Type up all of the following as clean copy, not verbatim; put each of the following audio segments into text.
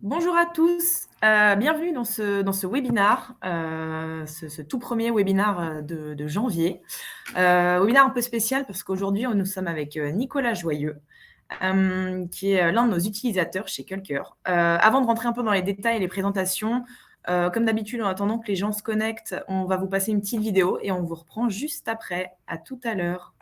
Bonjour à tous, bienvenue dans ce webinaire, ce tout premier webinaire de janvier. Webinaire un peu spécial parce qu'aujourd'hui, nous sommes avec Nicolas Joyeux, qui est l'un de nos utilisateurs chez Culker. Avant de rentrer un peu dans les détails et les présentations, comme d'habitude, en attendant que les gens se connectent, on va vous passer une petite vidéo et on vous reprend juste après. À tout à l'heure.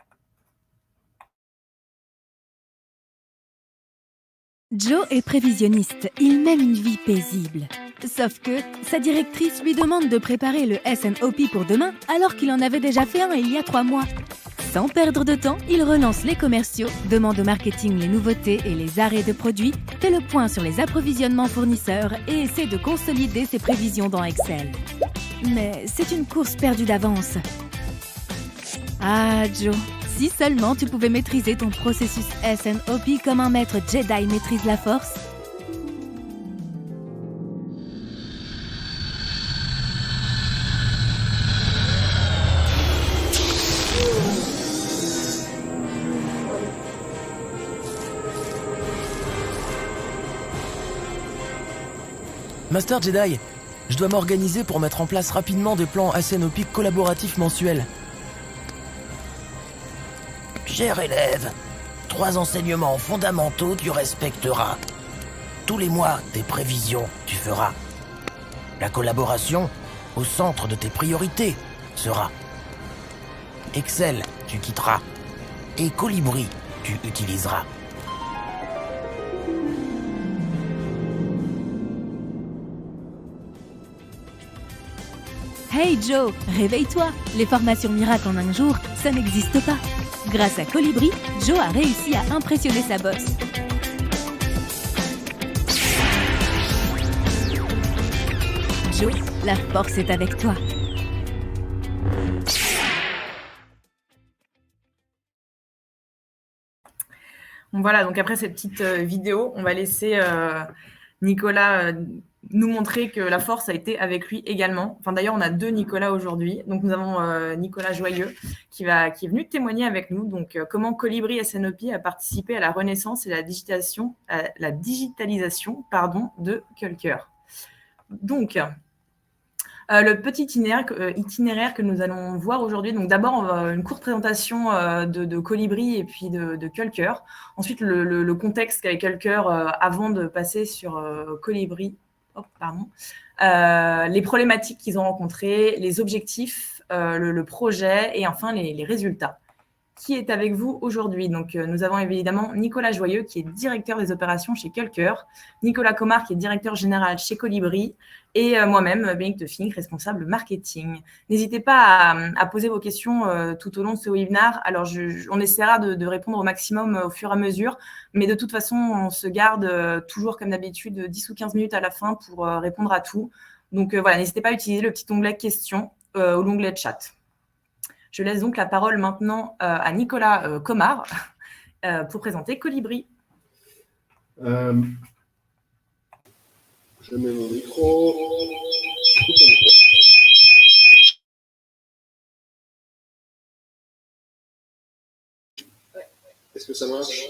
Joe est prévisionniste, il mène une vie paisible. Sauf que sa directrice lui demande de préparer le SNOP pour demain alors qu'il en avait déjà fait un il y a 3 mois. Sans perdre de temps, il relance les commerciaux, demande au marketing les nouveautés et les arrêts de produits, fait le point sur les approvisionnements fournisseurs et essaie de consolider ses prévisions dans Excel. Mais c'est une course perdue d'avance. Ah Joe, si seulement tu pouvais maîtriser ton processus SNOP comme un maître Jedi maîtrise la force. Master Jedi, je dois m'organiser pour mettre en place rapidement des plans SNOP collaboratifs mensuels. Cher élève, 3 enseignements fondamentaux tu respecteras. Tous les mois, tes prévisions, tu feras. La collaboration, au centre de tes priorités, sera. Excel, tu quitteras. Et Colibri, tu utiliseras. Hey Joe, réveille-toi. Les formations miracles en un jour, ça n'existe pas. Grâce à Colibri, Joe a réussi à impressionner sa boss. Joe, la force est avec toi. Voilà, donc après cette petite vidéo, on va laisser Nicolas nous montrer que la force a été avec lui également. Enfin, d'ailleurs, on a 2 Nicolas aujourd'hui. Donc, nous avons Nicolas Joyeux qui est venu témoigner avec nous. Donc, comment Colibri SNOP a participé à la renaissance et la digitalisation de Culker. Donc, le petit itinéraire que nous allons voir aujourd'hui. Donc d'abord, une courte présentation de Colibri et puis de Culker. Ensuite, le contexte qu'avait Culker avant de passer sur Colibri. Les problématiques qu'ils ont rencontrées, les objectifs, le projet et enfin les résultats. Qui est avec vous aujourd'hui? Donc, nous avons évidemment Nicolas Joyeux, qui est directeur des opérations chez Culker, Nicolas Comard, qui est directeur général chez Colibri, et moi-même, Bénédicte Fink, responsable marketing. N'hésitez pas à poser vos questions tout au long de ce webinaire. Alors, on essaiera de répondre au maximum au fur et à mesure, mais de toute façon, on se garde toujours, comme d'habitude, 10 ou 15 minutes à la fin pour répondre à tout. Donc, voilà, n'hésitez pas à utiliser le petit onglet questions ou l'onglet chat. Je laisse donc la parole maintenant à Nicolas Comard pour présenter Colibri. Je mets mon micro. Est-ce que ça marche?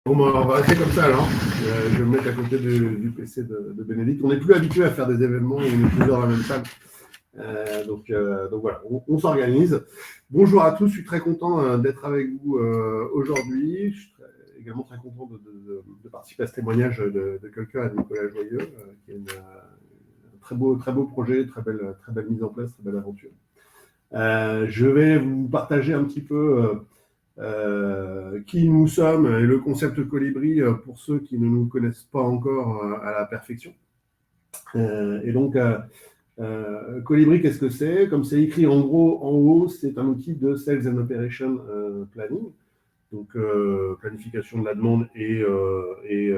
Bon, on va rester comme ça alors. Je vais me mettre à côté du PC de Bénédicte. On n'est plus habitué à faire des événements où on est plusieurs dans la même salle. Donc voilà, on s'organise. Bonjour à tous, je suis très content d'être avec vous aujourd'hui. Je suis également très content de participer à ce témoignage de quelqu'un, à Nicolas Joyeux, qui est un très beau projet, très belle mise en place, très belle aventure. Je vais vous partager un petit peu qui nous sommes et le concept Colibri pour ceux qui ne nous connaissent pas encore à la perfection. Et donc, Colibri, qu'est-ce que c'est? Comme c'est écrit en gros en haut, c'est un outil de Sales and Operation Planning, donc planification de la demande et de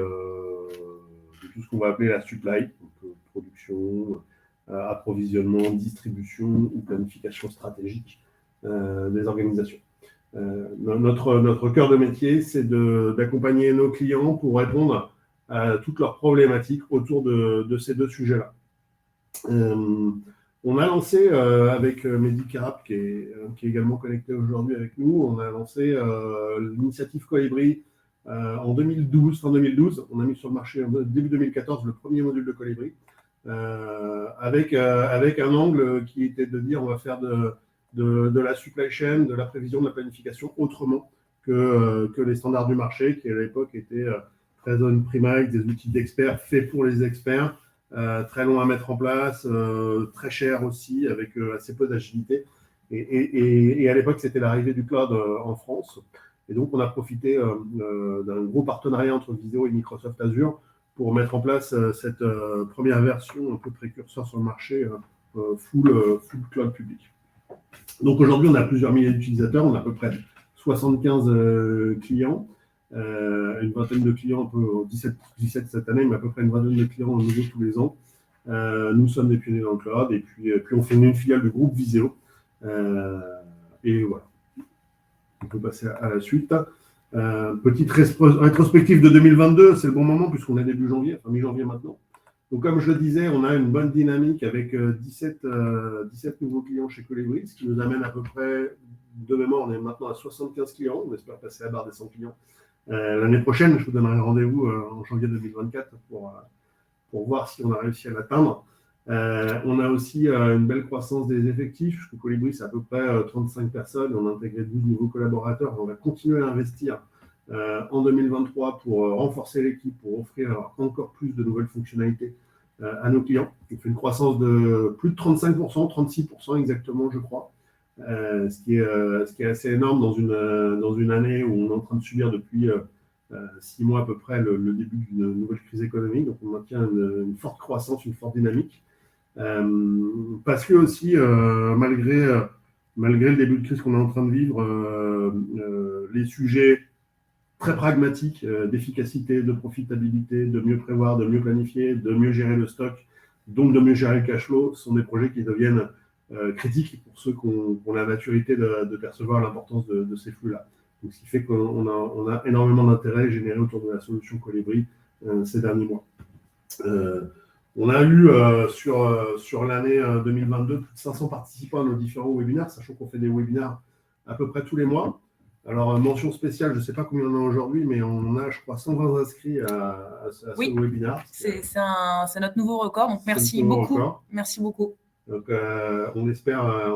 tout ce qu'on va appeler la supply, donc production, approvisionnement, distribution ou planification stratégique des organisations. Notre cœur de métier, c'est d'accompagner nos clients pour répondre à toutes leurs problématiques autour de ces 2 sujets-là. On a lancé avec Mehdi Karab, qui est également connecté aujourd'hui avec nous, on a lancé l'initiative Colibri en 2012, fin 2012, on a mis sur le marché début 2014 le premier module de Colibri, avec un angle qui était de dire on va faire de la supply chain, de la prévision, de la planification autrement que les standards du marché, qui à l'époque étaient très on-premise, des outils d'experts faits pour les experts, très longs à mettre en place, très chers aussi, avec assez peu d'agilité. Et à l'époque, c'était l'arrivée du cloud en France. Et donc, on a profité d'un gros partenariat entre Visio et Microsoft Azure pour mettre en place cette première version un peu précurseur sur le marché, full cloud public. Donc aujourd'hui, on a plusieurs milliers d'utilisateurs, on a à peu près 75 clients, une vingtaine de clients, un peu 17 cette année, mais à peu près une vingtaine de clients nouveaux tous les ans. Nous sommes des pionniers dans le cloud, et puis on fait une filiale du groupe Visio. Et voilà. On peut passer à la suite. Petite rétrospective de 2022, c'est le bon moment puisqu'on est début janvier, enfin mi-janvier maintenant. Donc comme je le disais, on a une bonne dynamique avec 17 nouveaux clients chez Colibri, ce qui nous amène à peu près, de mémoire, on est maintenant à 75 clients, on espère passer la barre des 100 clients. L'année prochaine, je vous donnerai rendez-vous en janvier 2024 pour voir si on a réussi à l'atteindre. On a aussi une belle croissance des effectifs, puisque Colibri, c'est à peu près 35 personnes, on a intégré 12 nouveaux collaborateurs, on va continuer à investir en 2023 pour renforcer l'équipe, pour offrir encore plus de nouvelles fonctionnalités à nos clients. On fait une croissance de plus de 35%, 36% exactement, je crois, ce qui est assez énorme dans une année où on est en train de subir depuis 6 mois à peu près le début d'une nouvelle crise économique. Donc on maintient une forte croissance, une forte dynamique. Parce que aussi, malgré le début de crise qu'on est en train de vivre, les sujets très pragmatiques d'efficacité, de profitabilité, de mieux prévoir, de mieux planifier, de mieux gérer le stock, donc de mieux gérer le cash flow, sont des projets qui deviennent critiques pour ceux qui ont la maturité de percevoir l'importance de ces flux-là. Donc, ce qui fait qu'on a énormément d'intérêt généré autour de la solution Colibri ces derniers mois. On a eu sur l'année 2022 plus de 500 participants à nos différents webinaires, sachant qu'on fait des webinaires à peu près tous les mois. Alors, mention spéciale, je ne sais pas combien on a aujourd'hui, mais on a, je crois, 120 inscrits à ce webinaire. C'est notre nouveau record, donc merci beaucoup. Merci beaucoup. Donc, on espère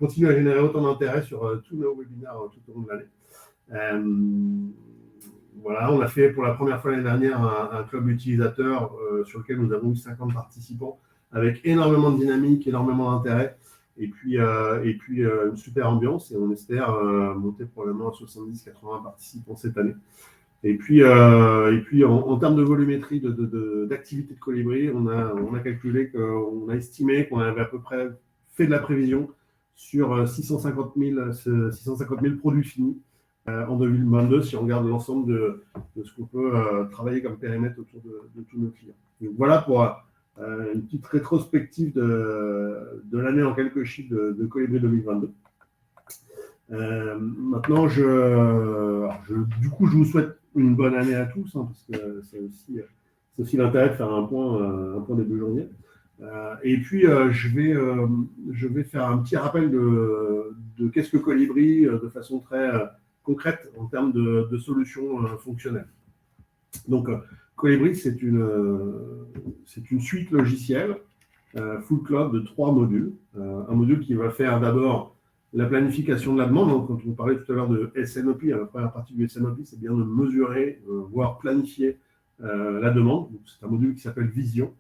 continuer à générer autant d'intérêt sur tous nos webinaires tout au long de l'année. Voilà, on a fait pour la première fois l'année dernière un club utilisateur sur lequel nous avons eu 50 participants avec énormément de dynamique, énormément d'intérêt et puis une super ambiance et on espère monter probablement à 70-80 participants cette année. Et puis en termes de volumétrie d'activité de Colibri, on a calculé qu'on a estimé qu'on avait à peu près fait de la prévision sur 650 000 produits finis en 2022, si on regarde l'ensemble de ce qu'on peut travailler comme périmètre autour de tous nos clients. Donc voilà pour une petite rétrospective de l'année en quelques chiffres de Colibri 2022. Maintenant, du coup, je vous souhaite une bonne année à tous, hein, parce que c'est aussi l'intérêt de faire un point début janvier. Et puis, je vais faire un petit rappel de qu'est-ce que Colibri de façon très concrète en termes de solutions fonctionnelles. Donc, Colibri, c'est une suite logicielle full cloud de 3 modules. Un module qui va faire d'abord la planification de la demande. Donc, quand on parlait tout à l'heure de SNOP, la première partie du SNOP, c'est bien de mesurer, voire planifier la demande. C'est un module qui s'appelle Vision,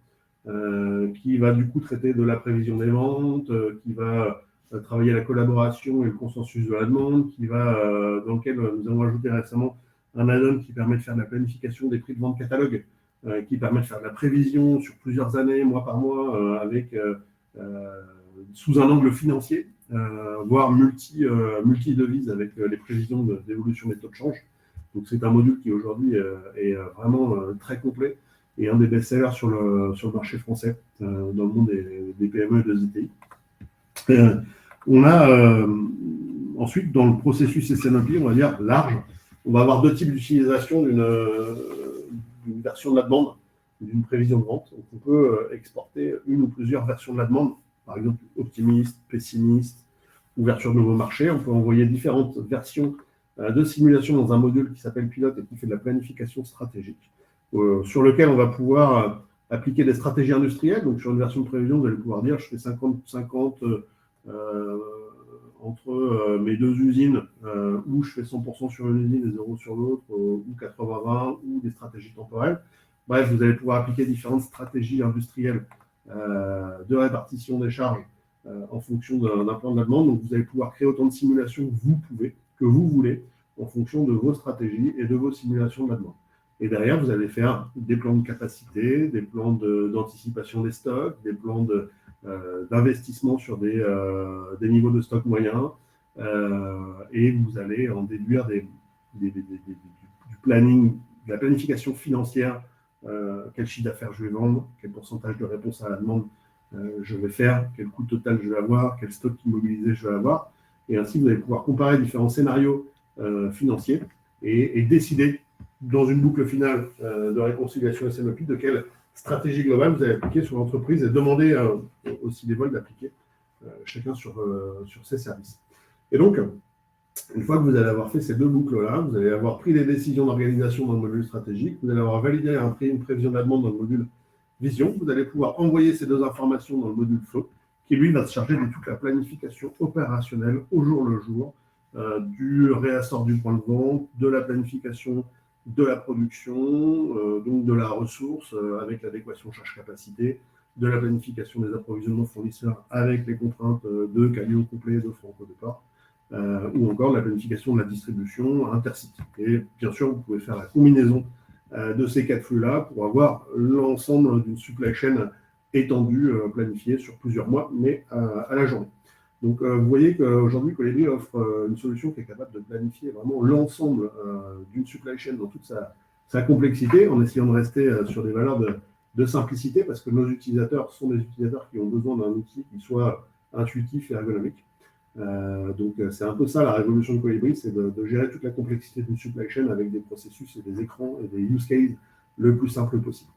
qui va du coup traiter de la prévision des ventes, qui va travailler la collaboration et le consensus de la demande, dans lequel nous avons ajouté récemment un add-on qui permet de faire de la planification des prix de vente catalogue, qui permet de faire de la prévision sur plusieurs années, mois par mois, sous un angle financier, voire multi-devises avec les prévisions d'évolution des taux de change. Donc c'est un module qui aujourd'hui est vraiment très complet et un des best-sellers sur le marché français dans le monde des PME et des ETI. On a ensuite dans le processus SNOP, on va dire large, on va avoir 2 types d'utilisation d'une version de la demande, d'une prévision de vente. Donc on peut exporter une ou plusieurs versions de la demande, par exemple optimiste, pessimiste, ouverture de nouveaux marchés. On peut envoyer différentes versions de simulation dans un module qui s'appelle Pilote et qui fait de la planification stratégique, sur lequel on va pouvoir appliquer des stratégies industrielles. Donc, sur une version de prévision, vous allez pouvoir dire je fais 50-50 entre mes deux usines, ou je fais 100% sur une usine et 0 sur l'autre, ou 80-20, ou des stratégies temporelles. Bref, vous allez pouvoir appliquer différentes stratégies industrielles de répartition des charges en fonction d'un plan de la demande. Donc, vous allez pouvoir créer autant de simulations que vous voulez, en fonction de vos stratégies et de vos simulations de la demande. Et derrière, vous allez faire des plans de capacité, des plans d'anticipation des stocks, des plans d'investissement sur des niveaux de stock moyens, et vous allez en déduire du planning, de la planification financière, quel chiffre d'affaires je vais vendre, quel pourcentage de réponse à la demande je vais faire, quel coût total je vais avoir, quel stock immobilisé je vais avoir. Et ainsi, vous allez pouvoir comparer différents scénarios financiers et décider dans une boucle finale de réconciliation S&OP de quelle stratégie globale vous allez appliquer sur l'entreprise et demander aussi des vols d'appliquer chacun sur ses services. Et donc, une fois que vous allez avoir fait ces deux boucles-là, vous allez avoir pris des décisions d'organisation dans le module stratégique, vous allez avoir validé une prévision de la demande dans le module vision, vous allez pouvoir envoyer ces deux informations dans le module flow, qui lui va se charger de toute la planification opérationnelle au jour le jour, du réassort du point de vente, de la planification de la production, donc de la ressource avec l'adéquation charge-capacité, de la planification des approvisionnements fournisseurs avec les contraintes de Callio complet, de Franco Départ, ou encore de la planification de la distribution intercity. Et bien sûr, vous pouvez faire la combinaison de ces quatre flux-là pour avoir l'ensemble d'une supply chain étendue, planifiée sur plusieurs mois, mais à la journée. Donc, vous voyez qu'aujourd'hui, Colibri offre une solution qui est capable de planifier vraiment l'ensemble d'une supply chain dans toute sa complexité, en essayant de rester sur des valeurs de simplicité, parce que nos utilisateurs sont des utilisateurs qui ont besoin d'un outil qui soit intuitif et ergonomique. Donc, c'est un peu ça la révolution de Colibri, c'est de gérer toute la complexité d'une supply chain avec des processus et des écrans et des use cases le plus simple possible.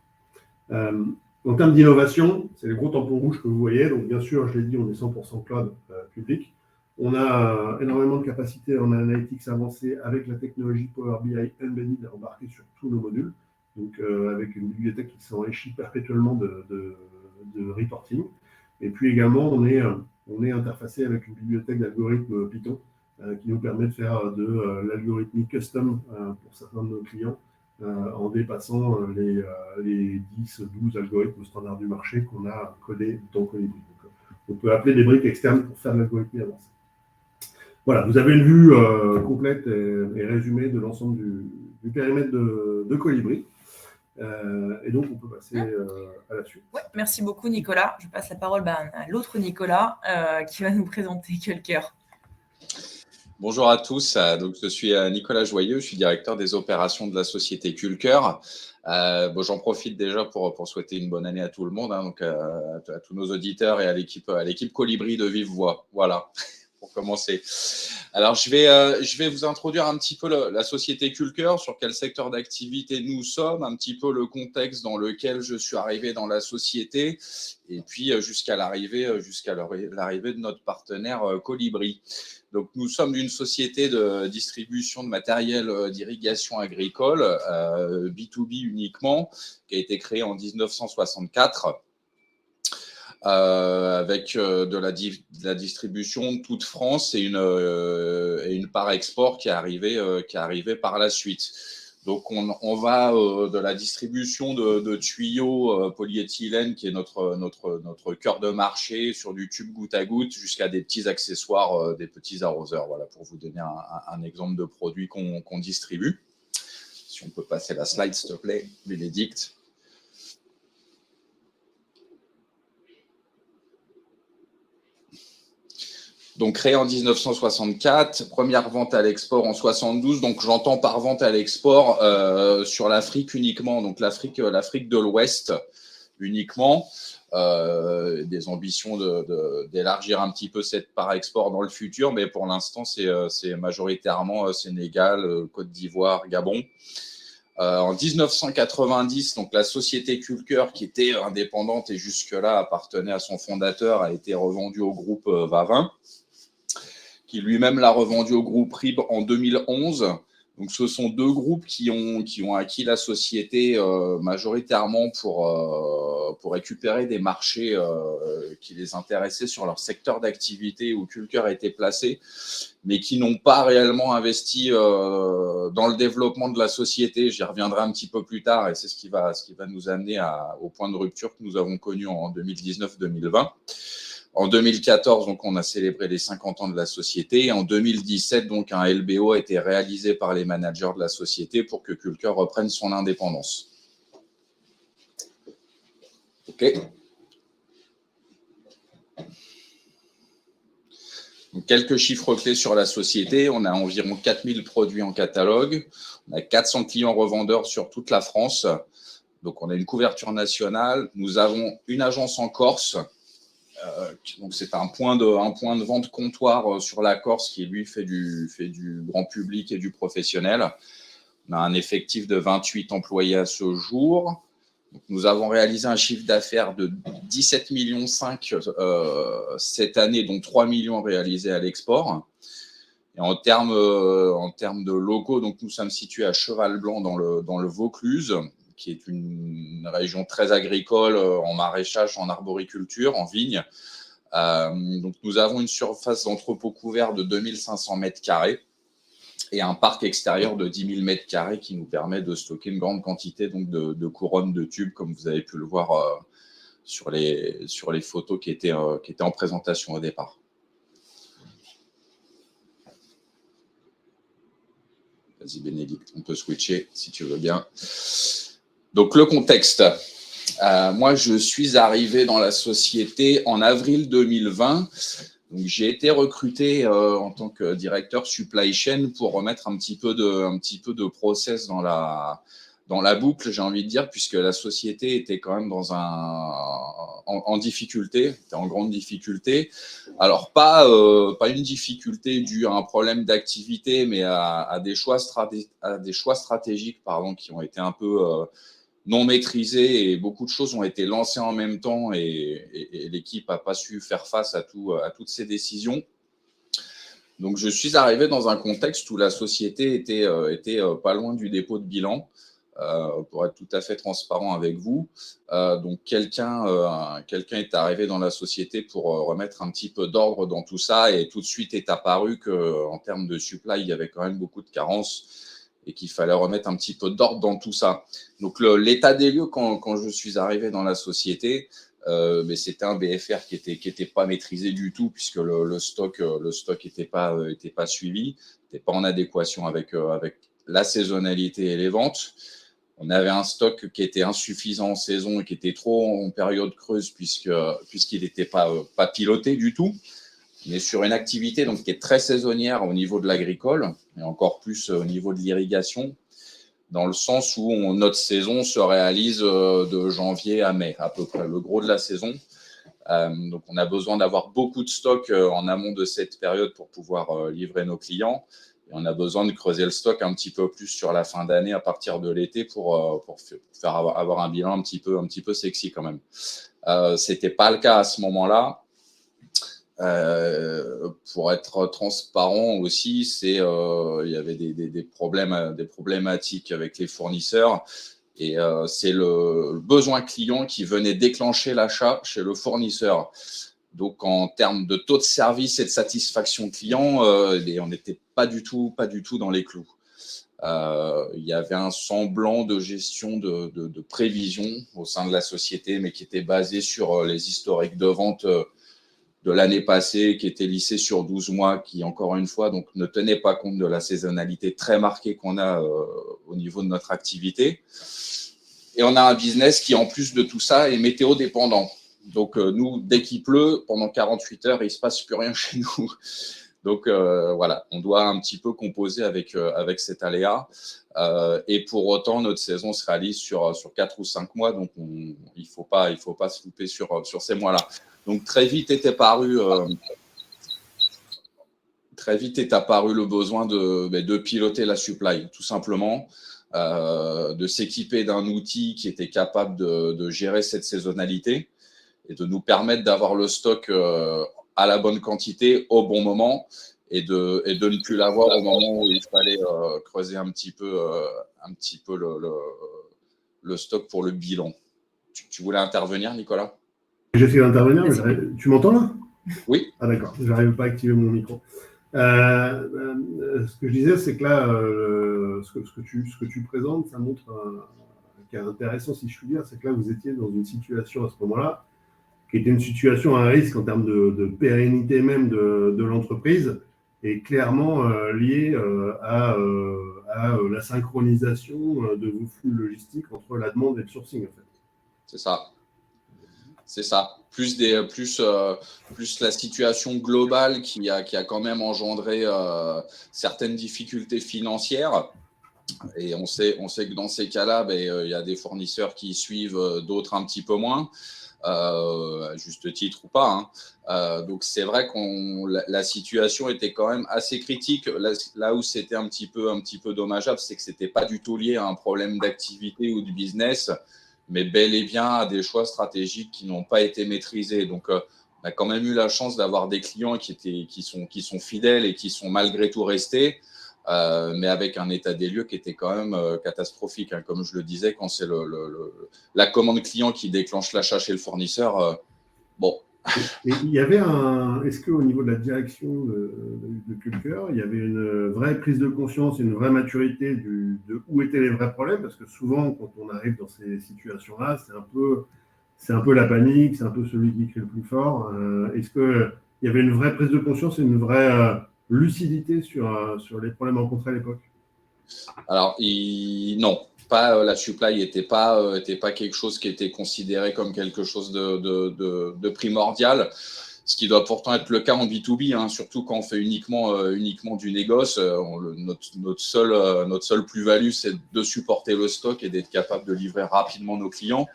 En termes d'innovation, c'est les gros tampons rouges que vous voyez. Donc, bien sûr, je l'ai dit, on est 100% cloud public. On a énormément de capacités en analytics avancée avec la technologie Power BI embedded embarquée sur tous nos modules. Donc, avec une bibliothèque qui s'enrichit perpétuellement de reporting. Et puis également, on est interfacé avec une bibliothèque d'algorithmes Python qui nous permet de faire de l'algorithmique custom pour certains de nos clients, en dépassant les 10-12 algorithmes standards du marché qu'on a codés dans Colibri. Donc, on peut appeler des briques externes pour faire de l'algorithmie avancée. Voilà, vous avez une vue complète et résumée de l'ensemble du périmètre de Colibri. Et donc, on peut passer à la suite. Ouais, merci beaucoup, Nicolas. Je passe la parole à l'autre Nicolas qui va nous présenter Culker. Bonjour à tous, donc je suis Nicolas Joyeux, je suis directeur des opérations de la société Culker. J'en profite déjà pour souhaiter une bonne année à tout le monde, donc à tous nos auditeurs et à l'équipe Colibri de Vive Voix. Voilà, pour commencer. Alors, je vais vous introduire un petit peu la société Culker, sur quel secteur d'activité nous sommes, un petit peu le contexte dans lequel je suis arrivé dans la société, et puis jusqu'à l'arrivée de notre partenaire Colibri. Donc, nous sommes une société de distribution de matériel d'irrigation agricole, B2B uniquement, qui a été créée en 1964. Avec de la distribution de toute France et une part export qui est arrivée par la suite. Donc, on va de la distribution de tuyaux polyéthylène, qui est notre cœur de marché, sur du tube goutte à goutte, jusqu'à des petits accessoires, des petits arroseurs. Voilà, pour vous donner un exemple de produit qu'on distribue. Si on peut passer la slide, s'il te plaît, Bénédicte. Donc, créé en 1964, première vente à l'export en 72. Donc, j'entends par vente à l'export sur l'Afrique uniquement, donc l'Afrique de l'Ouest uniquement. Des ambitions d'élargir un petit peu cette part export dans le futur, mais pour l'instant, c'est majoritairement Sénégal, Côte d'Ivoire, Gabon. En 1990, donc la société Culker, qui était indépendante et jusque-là appartenait à son fondateur, a été revendue au groupe Vavin. qui lui-même l'a revendu au groupe RIB en 2011. Donc, ce sont deux groupes qui ont acquis la société majoritairement pour récupérer des marchés qui les intéressaient sur leur secteur d'activité où Culker était placé, mais qui n'ont pas réellement investi dans le développement de la société. J'y reviendrai un petit peu plus tard et c'est ce qui va nous amener au point de rupture que nous avons connu en 2019-2020. En 2014, donc, on a célébré les 50 ans de la société. Et en 2017, donc, un LBO a été réalisé par les managers de la société pour que Culker reprenne son indépendance. OK. Donc, quelques chiffres clés sur la société. On a environ 4000 produits en catalogue. On a 400 clients revendeurs sur toute la France. Donc, on a une couverture nationale. Nous avons une agence en Corse. Donc c'est un point de vente comptoir sur la Corse qui lui fait du grand public et du professionnel. On a un effectif de 28 employés à ce jour. Donc, nous avons réalisé un chiffre d'affaires de 17,5 millions cette année, dont 3 millions réalisés à l'export. Et en termes de locaux, donc nous sommes situés à Cheval-Blanc dans le Vaucluse, qui est une région très agricole en maraîchage, en arboriculture, en vigne. Donc, nous avons une surface d'entrepôt couvert de 2500 mètres carrés et un parc extérieur de 10 000 mètres carrés qui nous permet de stocker une grande quantité donc, de couronnes de tubes, comme vous avez pu le voir sur les photos qui étaient en présentation au départ. Vas-y, Bénédicte, on peut switcher si tu veux bien. Donc, le contexte. Moi, je suis arrivé dans la société en avril 2020. Donc, j'ai été recruté en tant que directeur supply chain pour remettre un petit peu de process dans la boucle, j'ai envie de dire, puisque la société était quand même en difficulté, était en grande difficulté. Alors, pas une difficulté due à un problème d'activité, mais à des choix stratégiques qui ont été un peu non maîtrisés et beaucoup de choses ont été lancées en même temps et l'équipe n'a pas su faire face à toutes ces décisions. Donc, je suis arrivé dans un contexte où la société était pas loin du dépôt de bilan. Pour être tout à fait transparent avec vous. Donc, quelqu'un est arrivé dans la société pour remettre un petit peu d'ordre dans tout ça et tout de suite est apparu qu'en termes de supply, il y avait quand même beaucoup de carences et qu'il fallait remettre un petit peu d'ordre dans tout ça. Donc, l'état des lieux, quand je suis arrivé dans la société, mais c'était un BFR qui était pas maîtrisé du tout puisque le stock était pas suivi, n'était pas en adéquation avec la saisonnalité et les ventes. On avait un stock qui était insuffisant en saison et qui était trop en période creuse puisqu'il n'était pas piloté du tout. Mais sur une activité donc, qui est très saisonnière au niveau de l'agricole et encore plus au niveau de l'irrigation, dans le sens où notre saison se réalise de janvier à mai, à peu près, le gros de la saison. Donc, on a besoin d'avoir beaucoup de stock en amont de cette période pour pouvoir livrer nos clients. Et on a besoin de creuser le stock un petit peu plus sur la fin d'année à partir de l'été pour faire avoir un bilan un petit peu sexy quand même. C'était pas le cas à ce moment-là. Pour être transparent aussi, il y avait des problématiques avec les fournisseurs et c'est le besoin client qui venait déclencher l'achat chez le fournisseur. Donc, en termes de taux de service et de satisfaction client, on n'était pas du tout dans les clous. Il y avait un semblant de gestion de prévision au sein de la société, mais qui était basé sur les historiques de vente de l'année passée, qui était lissé sur 12 mois, qui, encore une fois, donc, ne tenait pas compte de la saisonnalité très marquée qu'on a au niveau de notre activité. Et on a un business qui, en plus de tout ça, est météo dépendant. Donc, nous, dès qu'il pleut, pendant 48 heures, il ne se passe plus rien chez nous. Donc, voilà, on doit un petit peu composer avec cet aléa. Et pour autant, notre saison se réalise sur 4 ou 5 mois. Donc, il ne faut pas se louper sur ces mois-là. Donc, très vite est apparu le besoin de piloter la supply, tout simplement. De s'équiper d'un outil qui était capable de gérer cette saisonnalité et de nous permettre d'avoir le stock à la bonne quantité au bon moment et de ne plus l'avoir au moment où il fallait creuser un petit peu le stock pour le bilan. Tu voulais intervenir, Nicolas? J'essaie d'intervenir, mais tu m'entends là? Oui. Ah d'accord, je n'arrive pas à activer mon micro. Ce que je disais, c'est que là, ce que tu présentes, ça montre qui est intéressant, si je puis dire, c'est que là, vous étiez dans une situation à ce moment-là, qui était une situation à risque en termes de pérennité même de l'entreprise, et clairement liée à la synchronisation de vos flux logistiques entre la demande et le sourcing, en fait. C'est ça. C'est ça. Plus la situation globale qui a quand même engendré certaines difficultés financières. Et on sait que dans ces cas-là, il y a des fournisseurs qui suivent, d'autres un petit peu moins, à juste titre ou pas. Donc c'est vrai que la situation était quand même assez critique. Là où c'était un petit peu dommageable, c'est que c'était pas du tout lié à un problème d'activité ou de business, mais bel et bien à des choix stratégiques qui n'ont pas été maîtrisés. Donc, on a quand même eu la chance d'avoir des clients qui sont fidèles et qui sont malgré tout restés, mais avec un état des lieux qui était quand même catastrophique. Comme je le disais, quand c'est la commande client qui déclenche l'achat chez le fournisseur, bon. Et il y avait est-ce qu'au niveau de la direction de Culker, il y avait une vraie prise de conscience, une vraie maturité de où étaient les vrais problèmes? Parce que souvent, quand on arrive dans ces situations-là, c'est un peu la panique, c'est un peu celui qui crie le plus fort. Est-ce qu'il y avait une vraie prise de conscience et une vraie lucidité sur les problèmes rencontrés à l'époque? Alors, non. La supply n'était pas quelque chose qui était considéré comme quelque chose de primordial, ce qui doit pourtant être le cas en B2B, surtout quand on fait uniquement du négoce. Notre seule plus-value, c'est de supporter le stock et d'être capable de livrer rapidement nos clients.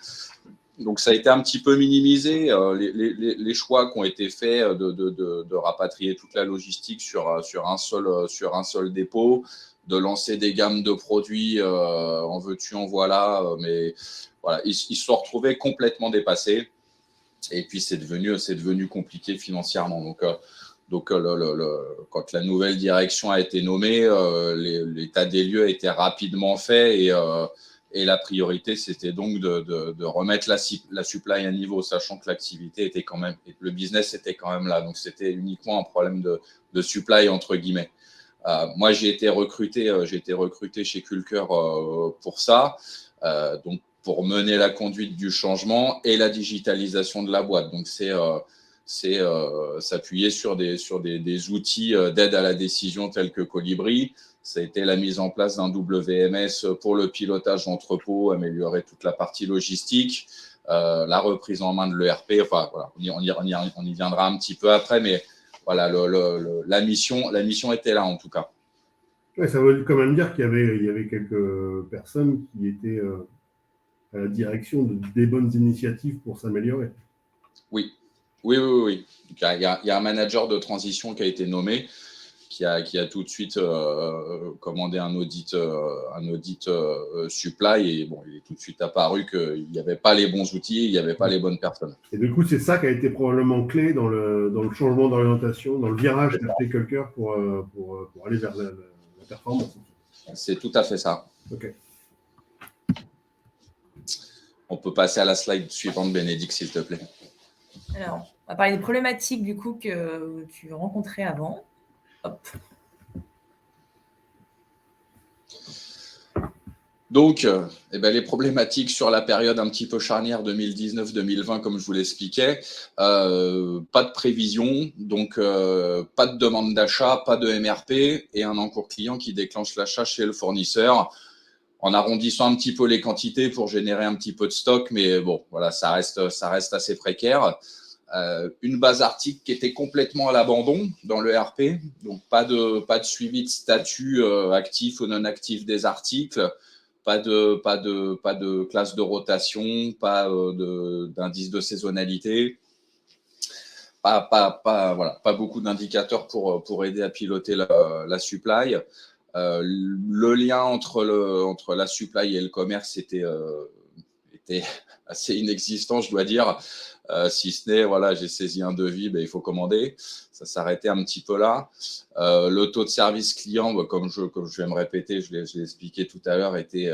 Donc, ça a été un petit peu minimisé. Les choix qui ont été faits de rapatrier toute la logistique sur un seul dépôt, de lancer des gammes de produits en veux-tu, en voilà. Mais voilà, ils se sont retrouvés complètement dépassés. Et puis, c'est devenu compliqué financièrement. Donc, quand la nouvelle direction a été nommée, l'état des lieux a été rapidement fait et la priorité, c'était donc de remettre la supply à niveau, sachant que l'activité était quand même, le business était quand même là. Donc, c'était uniquement un problème de supply, entre guillemets. Moi, j'ai été recruté chez Culker pour ça, donc pour mener la conduite du changement et la digitalisation de la boîte. Donc, c'est s'appuyer sur des outils d'aide à la décision tels que Colibri. Ça a été la mise en place d'un WMS pour le pilotage d'entrepôt, améliorer toute la partie logistique, la reprise en main de l'ERP. Enfin, voilà, on y viendra un petit peu après, mais voilà, la mission était là en tout cas. Ouais, ça veut quand même dire qu'il y avait quelques personnes qui étaient à la direction des bonnes initiatives pour s'améliorer. Oui. Il y a un manager de transition qui a été nommé, qui a tout de suite commandé un audit supply, et bon, il est tout de suite apparu qu'il n'y avait pas les bons outils, il n'y avait pas les bonnes personnes. Et du coup, c'est ça qui a été probablement clé dans le changement d'orientation, dans le virage qu'a fait Culker pour aller vers la performance. C'est tout à fait ça. Ok. On peut passer à la slide suivante, Bénédicte, s'il te plaît. Alors, on va parler des problématiques du coup que tu rencontrais avant. Hop. Donc, les problématiques sur la période un petit peu charnière 2019-2020, comme je vous l'expliquais, pas de prévision, donc pas de demande d'achat, pas de MRP et un encours client qui déclenche l'achat chez le fournisseur en arrondissant un petit peu les quantités pour générer un petit peu de stock, mais bon, voilà, ça reste assez précaire. Une base article qui était complètement à l'abandon dans le RP, donc pas de suivi de statut actif ou non actif des articles, pas de classe de rotation, pas d'indice de saisonnalité, pas beaucoup d'indicateurs pour aider à piloter la supply. Le lien entre la supply et le commerce était était assez inexistant, je dois dire. Si ce n'est, voilà, j'ai saisi un devis, il faut commander. Ça s'arrêtait un petit peu là. Le taux de service client, comme je vais me répéter, je l'ai expliqué tout à l'heure, était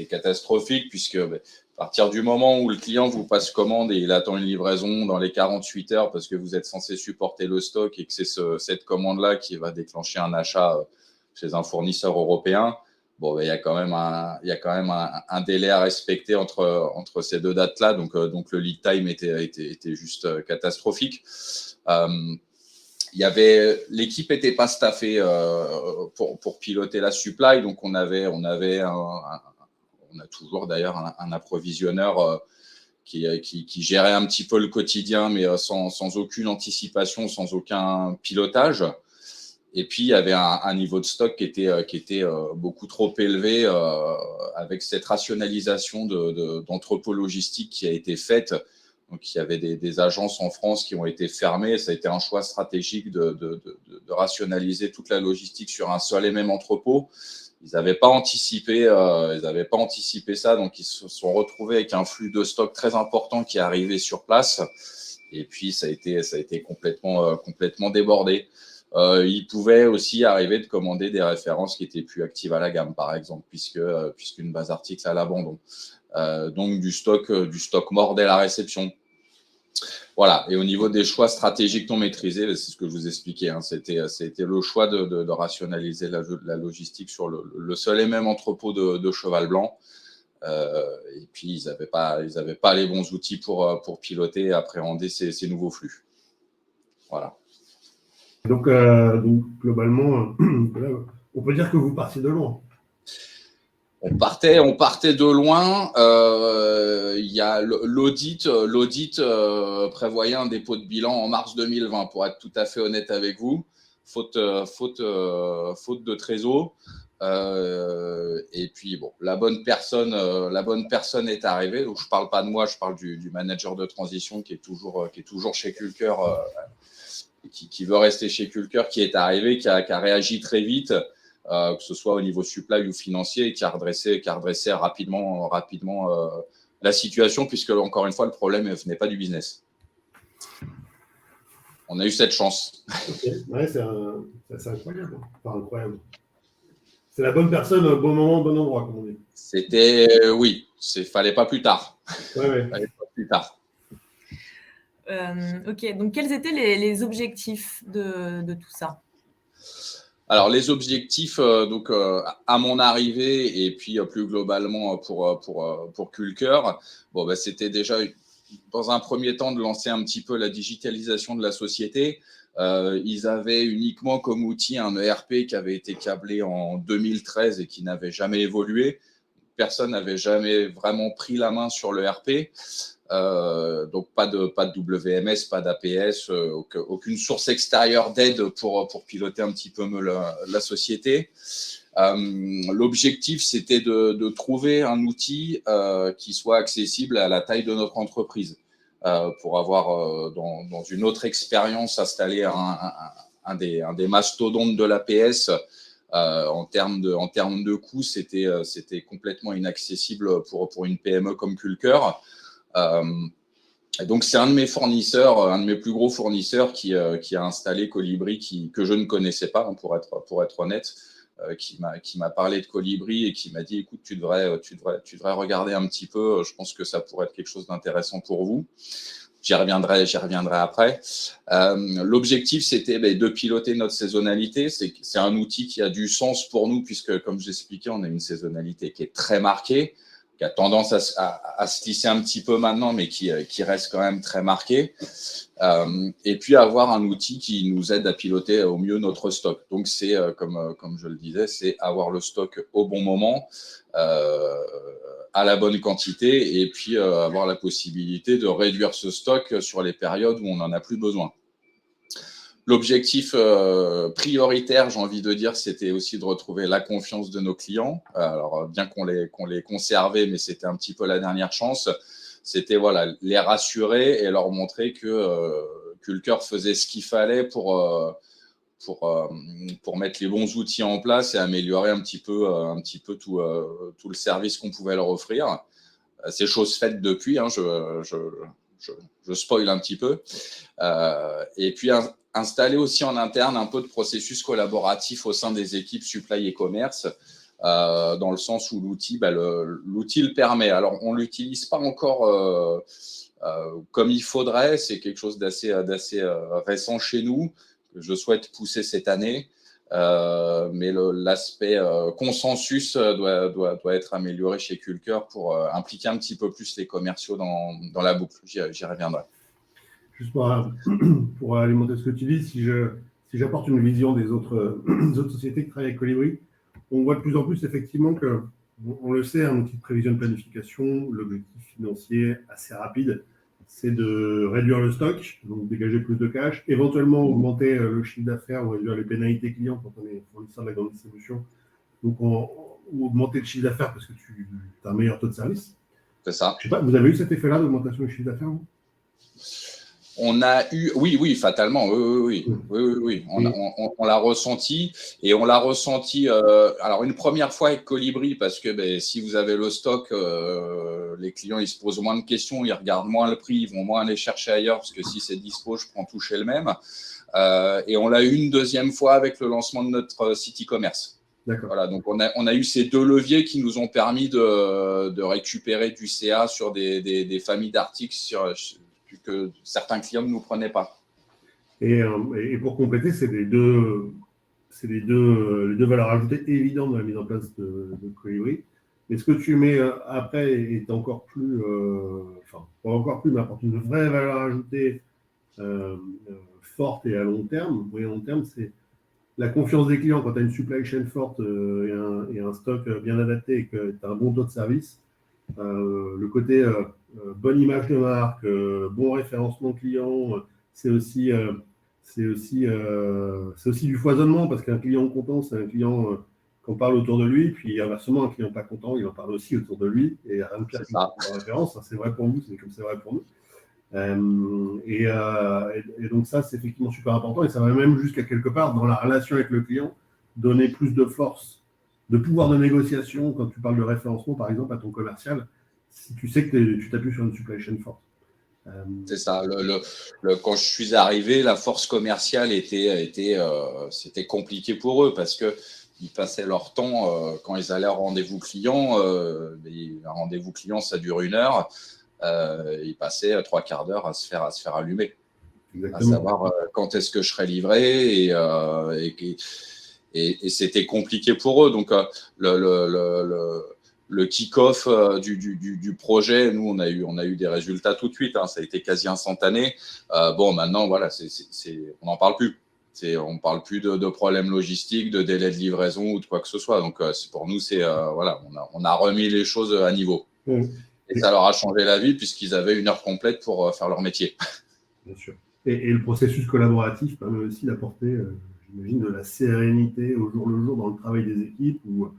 catastrophique, puisque à partir du moment où le client vous passe commande et il attend une livraison dans les 48 heures parce que vous êtes censé supporter le stock et que c'est cette commande-là qui va déclencher un achat chez un fournisseur européen, il y a quand même un délai à respecter entre ces deux dates-là. Donc le lead time était juste catastrophique. L'équipe n'était pas staffée pour piloter la supply. Donc on a toujours d'ailleurs un approvisionneur qui gérait un petit peu le quotidien, mais sans aucune anticipation, sans aucun pilotage. Et puis, il y avait un niveau de stock qui était beaucoup trop élevé avec cette rationalisation d'entrepôts logistiques qui a été faite. Donc, il y avait des agences en France qui ont été fermées. Ça a été un choix stratégique de rationaliser toute la logistique sur un seul et même entrepôt. Ils n'avaient pas anticipé ça. Donc, ils se sont retrouvés avec un flux de stock très important qui est arrivé sur place. Et puis, ça a été complètement débordé. Il pouvait aussi arriver de commander des références qui étaient plus actives à la gamme, par exemple, puisqu'une base article à l'abandon. Donc du stock mort dès la réception. Voilà. Et au niveau des choix stratégiques non maîtrisés, c'est ce que je vous expliquais. C'était le choix de rationaliser la logistique sur le seul et même entrepôt de cheval blanc. Et puis ils n'avaient pas les bons outils pour piloter et appréhender ces nouveaux flux. Voilà. Donc globalement, on peut dire que vous partiez de loin. On partait de loin. Il y a l'audit prévoyait un dépôt de bilan en mars 2020, pour être tout à fait honnête avec vous, faute de trésor. Et puis la bonne personne est arrivée. Donc je parle pas de moi, je parle du manager de transition qui est toujours chez Culker. Qui veut rester chez Culker, qui est arrivé, qui a réagi très vite, que ce soit au niveau supply ou financier, et qui a redressé rapidement la situation, puisque, encore une fois, le problème ne venait pas du business. On a eu cette chance. Okay. Ouais, c'est incroyable. Enfin, incroyable. C'est la bonne personne au bon moment, au bon endroit, comme on dit. Oui, fallait pas plus tard. Ouais. Fallait pas plus tard. Ok, donc quels étaient les objectifs de tout ça? Alors, les objectifs, à mon arrivée et puis plus globalement pour Culker, c'était déjà, dans un premier temps, de lancer un petit peu la digitalisation de la société. Ils avaient uniquement comme outil un ERP qui avait été câblé en 2013 et qui n'avait jamais évolué. Personne n'avait jamais vraiment pris la main sur l'ERP. Donc pas de WMS, pas d'APS, aucune source extérieure d'aide pour piloter un petit peu la société. L'objectif, c'était de trouver un outil qui soit accessible à la taille de notre entreprise, pour avoir dans une autre expérience installé un des mastodontes de l'APS. En termes de coûts, c'était complètement inaccessible pour une PME comme Culker. Donc, c'est un de mes fournisseurs, un de mes plus gros fournisseurs qui a installé Colibri, que je ne connaissais pas, pour être honnête, qui m'a parlé de Colibri et qui m'a dit, écoute, tu devrais regarder un petit peu, je pense que ça pourrait être quelque chose d'intéressant pour vous. J'y reviendrai après. L'objectif, c'était de piloter notre saisonnalité. C'est un outil qui a du sens pour nous, puisque, comme j'expliquais, on a une saisonnalité qui est très marquée, qui a tendance à se lisser un petit peu maintenant, mais qui reste quand même très marquée. Et puis avoir un outil qui nous aide à piloter au mieux notre stock. Donc, c'est, comme je le disais, c'est avoir le stock au bon moment, à la bonne quantité, et puis avoir la possibilité de réduire ce stock sur les périodes où on n'en a plus besoin. L'objectif prioritaire, j'ai envie de dire, c'était aussi de retrouver la confiance de nos clients. Alors, bien qu'on les conservait, mais c'était un petit peu la dernière chance. C'était les rassurer et leur montrer que Culker faisait ce qu'il fallait pour mettre les bons outils en place et améliorer un petit peu tout le service qu'on pouvait leur offrir. c'est chose faite depuis, hein, je spoil un petit peu. Et puis, installer aussi en interne un peu de processus collaboratif au sein des équipes supply et commerce, dans le sens où l'outil le permet. Alors, on ne l'utilise pas encore comme il faudrait. C'est quelque chose d'assez récent chez nous, que je souhaite pousser cette année. Mais l'aspect consensus doit être amélioré chez Culker pour impliquer un petit peu plus les commerciaux dans la boucle. J'y reviendrai. Juste pour alimenter ce que tu dis, si j'apporte une vision des autres sociétés qui travaillent avec Colibri, on voit de plus en plus effectivement que, on le sait, un outil de prévision de planification, l'objectif financier assez rapide, c'est de réduire le stock, donc dégager plus de cash, éventuellement augmenter le chiffre d'affaires ou réduire les pénalités clients quand on est fournisseur de la grande distribution, donc ou augmenter le chiffre d'affaires parce que tu as un meilleur taux de service. C'est ça. Je sais pas, vous avez eu cet effet-là d'augmentation du chiffre d'affaires, vous ? On a eu, oui, fatalement, oui. On l'a ressenti, et on l'a ressenti. Alors une première fois avec Colibri, parce que si vous avez le stock, les clients ils se posent moins de questions, ils regardent moins le prix, ils vont moins aller chercher ailleurs, parce que si c'est dispo, je prends tout chez le même. Et on l'a eu une deuxième fois avec le lancement de notre site e-commerce. D'accord. Voilà, donc on a eu ces deux leviers qui nous ont permis de récupérer du CA sur des familles d'articles que certains clients ne nous prenaient pas. Et pour compléter, c'est les deux valeurs ajoutées évidentes dans la mise en place de Colibri. Mais ce que tu mets après est encore plus, pas encore plus, mais apporte une vraie valeur ajoutée forte et à long terme, moyen long terme, c'est la confiance des clients. Quand tu as une supply chain forte et un stock bien adapté et que tu as un bon taux de service, le côté bonne image de marque, bon référencement client, c'est aussi du foisonnement, parce qu'un client content, c'est un client qu'on parle autour de lui, puis inversement, un client pas content, il en parle aussi autour de lui, et rien de pire que la référence. C'est vrai pour nous, c'est comme c'est vrai pour nous. Et donc ça, c'est effectivement super important, et ça va même jusqu'à quelque part dans la relation avec le client, donner plus de force, de pouvoir de négociation quand tu parles de référencement, par exemple, à ton commercial, si tu sais que tu t'appuies sur une supply chain forte. C'est ça. Quand je suis arrivé, la force commerciale c'était compliqué pour eux, parce que ils passaient leur temps quand ils allaient au rendez-vous client. Un rendez-vous client, ça dure 1 heure. Ils passaient 3 quarts d'heure à se faire allumer. Exactement. À savoir quand est-ce que je serai livré, et c'était compliqué pour eux. Donc le kick-off du projet, nous on a eu des résultats tout de suite, hein, ça a été quasi instantané. Maintenant voilà, on n'en parle plus. On ne parle plus de problèmes logistiques, de délai de livraison ou de quoi que ce soit. Donc pour nous, on a remis les choses à niveau. Et ça leur a changé la vie, puisqu'ils avaient 1 heure complète pour faire leur métier. Bien sûr. Et le processus collaboratif permet aussi d'apporter, j'imagine, de la sérénité au jour le jour dans le travail des équipes, où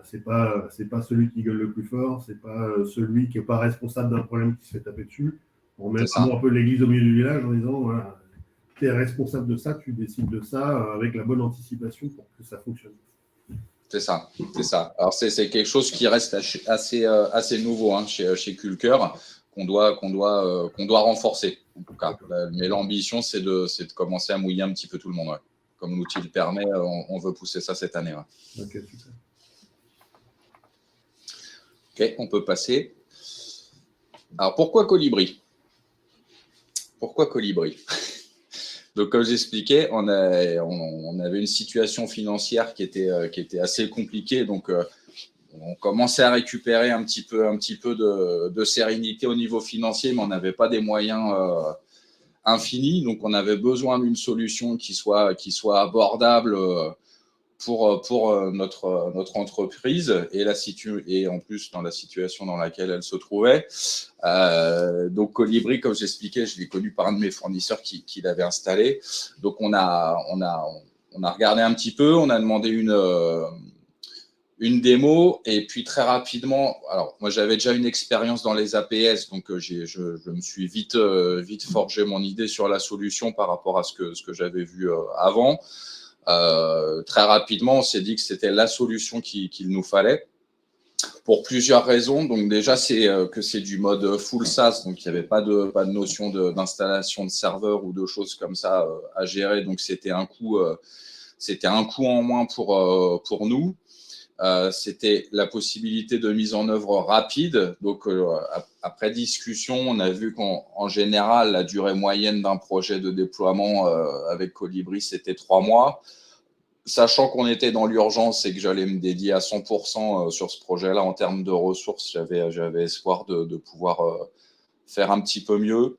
c'est pas celui qui gueule le plus fort, c'est pas celui qui n'est pas responsable d'un problème qui se fait taper dessus. On met un peu l'église au milieu du village en disant, voilà, tu es responsable de ça, tu décides de ça avec la bonne anticipation pour que ça fonctionne. C'est ça. Alors c'est quelque chose qui reste assez nouveau, hein, chez Culker, qu'on doit renforcer en tout cas. Mais l'ambition, c'est de commencer à mouiller un petit peu tout le monde. Ouais. Comme l'outil le permet, on veut pousser ça cette année. Ouais. Ok, super. Ok, on peut passer. Alors pourquoi Colibri ? Donc, comme j'expliquais, on avait une situation financière qui était assez compliquée. Donc, on commençait à récupérer un petit peu de sérénité au niveau financier, mais on n'avait pas des moyens infinis. Donc, on avait besoin d'une solution qui soit abordable pour notre entreprise et en plus dans la situation dans laquelle elle se trouvait. Donc Colibri, comme j'expliquais, je l'ai connu par un de mes fournisseurs qui l'avait installé. Donc on a regardé un petit peu, on a demandé une démo, et puis très rapidement, alors moi j'avais déjà une expérience dans les APS, donc je me suis vite forgé mon idée sur la solution par rapport à ce que j'avais vu avant. Très rapidement, on s'est dit que c'était la solution qu'il nous fallait pour plusieurs raisons. Donc déjà, c'est que c'est du mode full SaaS, donc il n'y avait pas de notion d'installation de serveurs ou de choses comme ça à gérer. Donc c'était un coût en moins pour nous. C'était la possibilité de mise en œuvre rapide. Donc, après discussion, on a vu qu'en général, la durée moyenne d'un projet de déploiement avec Colibri, c'était 3 mois. Sachant qu'on était dans l'urgence et que j'allais me dédier à 100% sur ce projet-là en termes de ressources, j'avais espoir de pouvoir faire un petit peu mieux.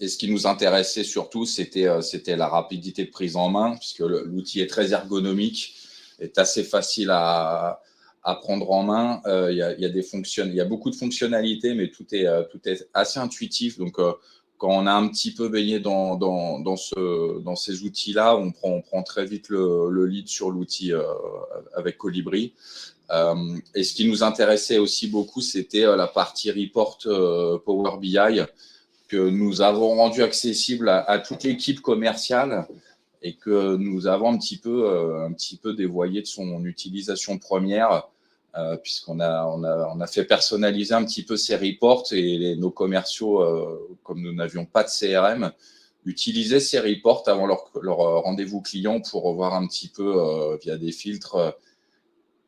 Et ce qui nous intéressait surtout, c'était la rapidité de prise en main, puisque l'outil est très ergonomique, est assez facile à prendre en main. Il y a beaucoup de fonctionnalités, mais tout est assez intuitif. Donc, quand on a un petit peu baigné dans ces outils-là, on prend très vite le lead sur l'outil avec Colibri. Et ce qui nous intéressait aussi beaucoup, c'était la partie report Power BI que nous avons rendu accessible à toute l'équipe commerciale et que nous avons un petit peu dévoyé de son utilisation première, puisqu'on a fait personnaliser un petit peu ces reports et nos commerciaux, comme nous n'avions pas de CRM, utilisaient ces reports avant leur rendez-vous client pour voir un petit peu via des filtres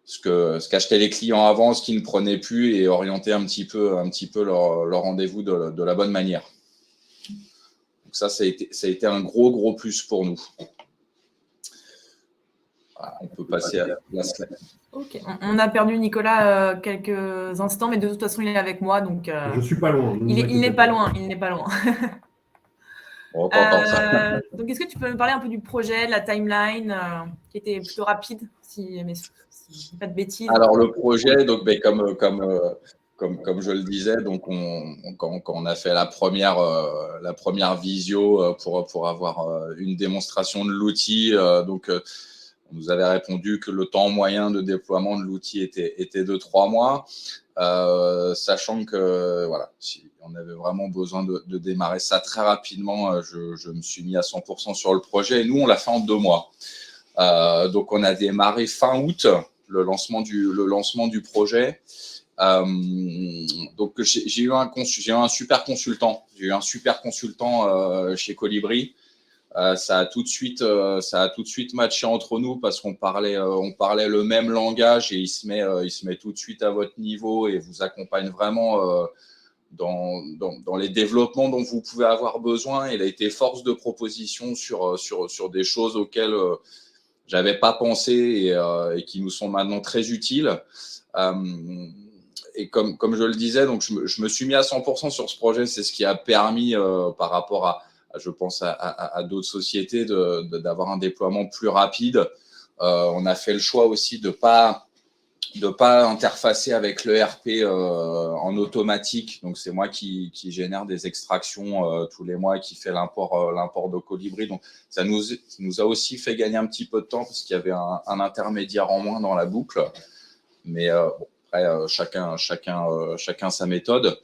ce qu'achetaient les clients avant, ce qu'ils ne prenaient plus et orienter un petit peu leur rendez-vous de la bonne manière. Donc ça a été un gros plus pour nous. Voilà, on peut passer à la slide. Ok, on a perdu Nicolas quelques instants, mais de toute façon, il est avec moi. Donc, je ne suis pas loin. Il n'est pas loin. On t'entend ça. Donc, est-ce que tu peux me parler un peu du projet, de la timeline, qui était plutôt rapide, si je ne dis pas de bêtises? Alors, le projet, donc, comme je le disais, donc quand on a fait la première visio pour avoir une démonstration de l'outil, on nous avait répondu que le temps moyen de déploiement de l'outil était de 3 mois, sachant que voilà, si on avait vraiment besoin de démarrer ça très rapidement, je me suis mis à 100% sur le projet et nous, on l'a fait en 2 mois. Donc, on a démarré fin août, le lancement du projet. Donc, j'ai eu un super consultant. J'ai eu un super consultant chez Colibri. Ça a tout de suite matché entre nous parce qu'on parlait le même langage et il se met tout de suite à votre niveau et vous accompagne vraiment dans les développements dont vous pouvez avoir besoin. Il a été force de proposition sur des choses auxquelles j'avais pas pensé et qui nous sont maintenant très utiles. Et comme je le disais, donc je me suis mis à 100% sur ce projet. C'est ce qui a permis, par rapport je pense à d'autres sociétés, d'avoir un déploiement plus rapide. On a fait le choix aussi de pas interfacer avec le RP en automatique. Donc, c'est moi qui génère des extractions tous les mois et qui fait l'import de Colibri. Donc, ça nous a aussi fait gagner un petit peu de temps parce qu'il y avait un intermédiaire en moins dans la boucle. Mais après, chacun sa méthode.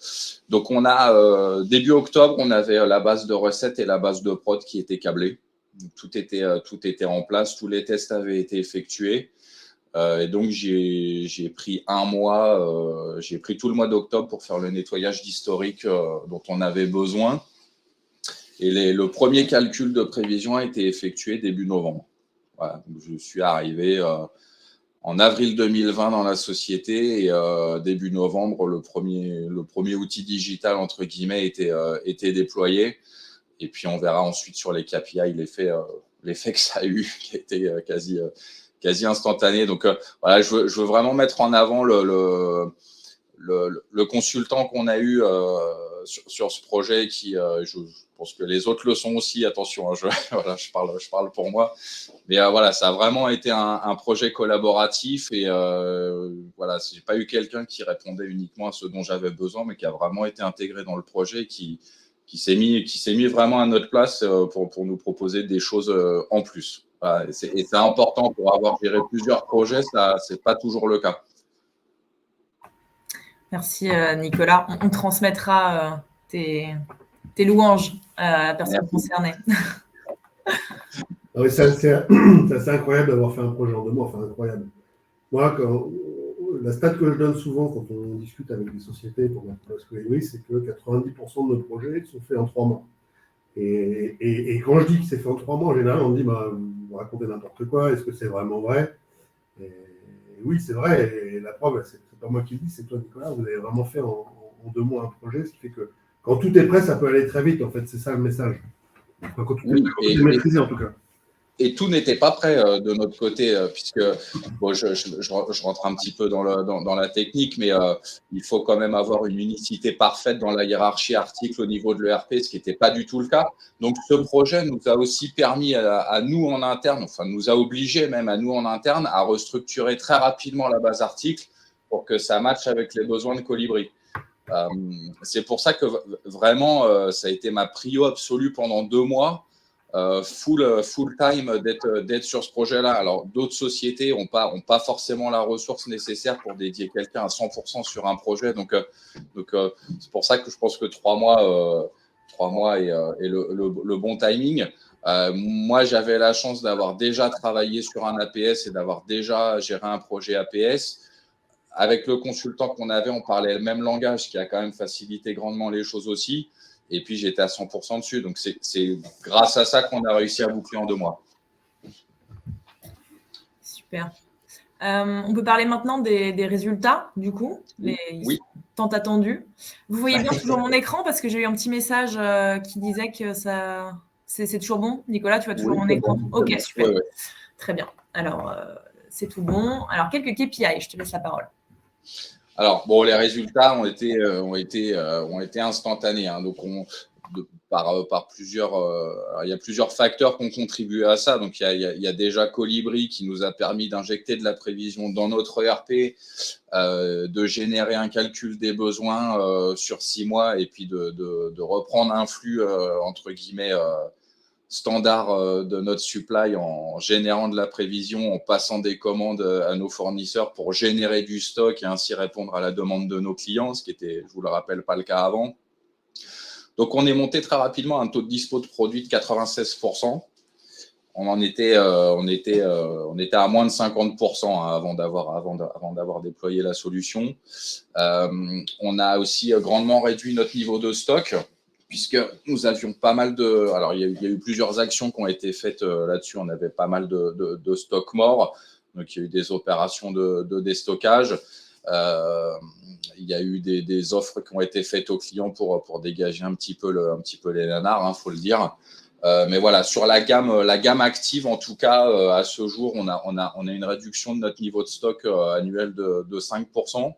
Donc, on a début octobre, on avait la base de recettes et la base de prod qui étaient câblées. Donc, tout était en place, tous les tests avaient été effectués. Et donc, j'ai pris 1 mois, j'ai pris tout le mois d'octobre pour faire le nettoyage d'historique dont on avait besoin. Et le premier calcul de prévision a été effectué début novembre. Voilà, donc je suis arrivé en avril 2020 dans la société et début novembre, le premier outil digital, entre guillemets, était déployé. Et puis, on verra ensuite sur les KPI l'effet que ça a eu, qui a été quasi instantané. Donc, voilà, je veux vraiment mettre en avant le consultant qu'on a eu sur ce projet qui, je pense que les autres le sont aussi. Attention, hein, je parle pour moi. Mais voilà, ça a vraiment été un projet collaboratif et voilà, j'ai pas eu quelqu'un qui répondait uniquement à ce dont j'avais besoin, mais qui a vraiment été intégré dans le projet, qui s'est mis vraiment à notre place pour nous proposer des choses en plus. Voilà, et c'est important pour avoir géré plusieurs projets, ça c'est pas toujours le cas. Merci Nicolas. On transmettra tes louanges à la personne concernée. Oui, c'est assez incroyable d'avoir fait un projet en 2 mois. Enfin, incroyable. Moi, la stat que je donne souvent quand on discute avec des sociétés pour mettre en place Colibri, c'est que 90% de nos projets sont faits en 3 mois. Et quand je dis que c'est fait en 3 mois, en général, on me dit vous racontez n'importe quoi, est-ce que c'est vraiment vrai? Et oui, c'est vrai, et la preuve, c'est pas moi qui le dis, c'est toi, Nicolas, vous avez vraiment fait en 2 mois un projet, ce qui fait que quand tout est prêt, ça peut aller très vite, en fait, c'est ça le message. Enfin, quand tout est maîtrisé, en tout cas. Et tout n'était pas prêt de notre côté, puisque bon, je rentre un petit peu dans la technique, mais il faut quand même avoir une unicité parfaite dans la hiérarchie article au niveau de l'ERP, ce qui n'était pas du tout le cas. Donc, ce projet nous a aussi permis à nous en interne, enfin, nous a obligés même à nous en interne à restructurer très rapidement la base article pour que ça matche avec les besoins de Colibri. C'est pour ça que vraiment, ça a été ma prio absolue pendant 2 mois. Full time d'être sur ce projet-là. Alors, d'autres sociétés n'ont pas forcément la ressource nécessaire pour dédier quelqu'un à 100% sur un projet. Donc c'est pour ça que je pense que 3 mois est le bon timing. Moi, j'avais la chance d'avoir déjà travaillé sur un APS et d'avoir déjà géré un projet APS. Avec le consultant qu'on avait, on parlait le même langage, qui a quand même facilité grandement les choses aussi. Et puis, j'étais à 100% dessus. Donc, c'est grâce à ça qu'on a réussi à boucler en 2 mois. Super. On peut parler maintenant des résultats, du coup, oui. Tant attendus. Vous voyez bien toujours mon écran parce que j'ai eu un petit message qui disait que ça, c'est toujours bon. Nicolas, tu vois toujours mon écran? Ok, super. Ouais. Très bien. Alors, c'est tout bon. Alors, quelques KPI, je te laisse la parole. Alors, bon, les résultats ont été instantanés. Hein, donc, par plusieurs, il y a plusieurs facteurs qui ont contribué à ça. Donc, il y a déjà Colibri qui nous a permis d'injecter de la prévision dans notre ERP, de générer un calcul des besoins sur 6 mois et puis de reprendre un flux, entre guillemets, standard de notre supply en générant de la prévision, en passant des commandes à nos fournisseurs pour générer du stock et ainsi répondre à la demande de nos clients, ce qui était, je vous le rappelle, pas le cas avant. Donc, on est monté très rapidement à un taux de dispo de produits de 96%. On était à moins de 50% avant d'avoir déployé la solution. On a aussi grandement réduit notre niveau de stock, puisque nous avions pas mal de… Alors, il y a eu plusieurs actions qui ont été faites là-dessus. On avait pas mal de stocks morts. Donc, il y a eu des opérations de déstockage. Il y a eu des offres qui ont été faites aux clients pour dégager un petit peu les nanars, hein, faut le dire. Mais voilà, sur la gamme active, en tout cas, à ce jour, on a une réduction de notre niveau de stock annuel de 5%.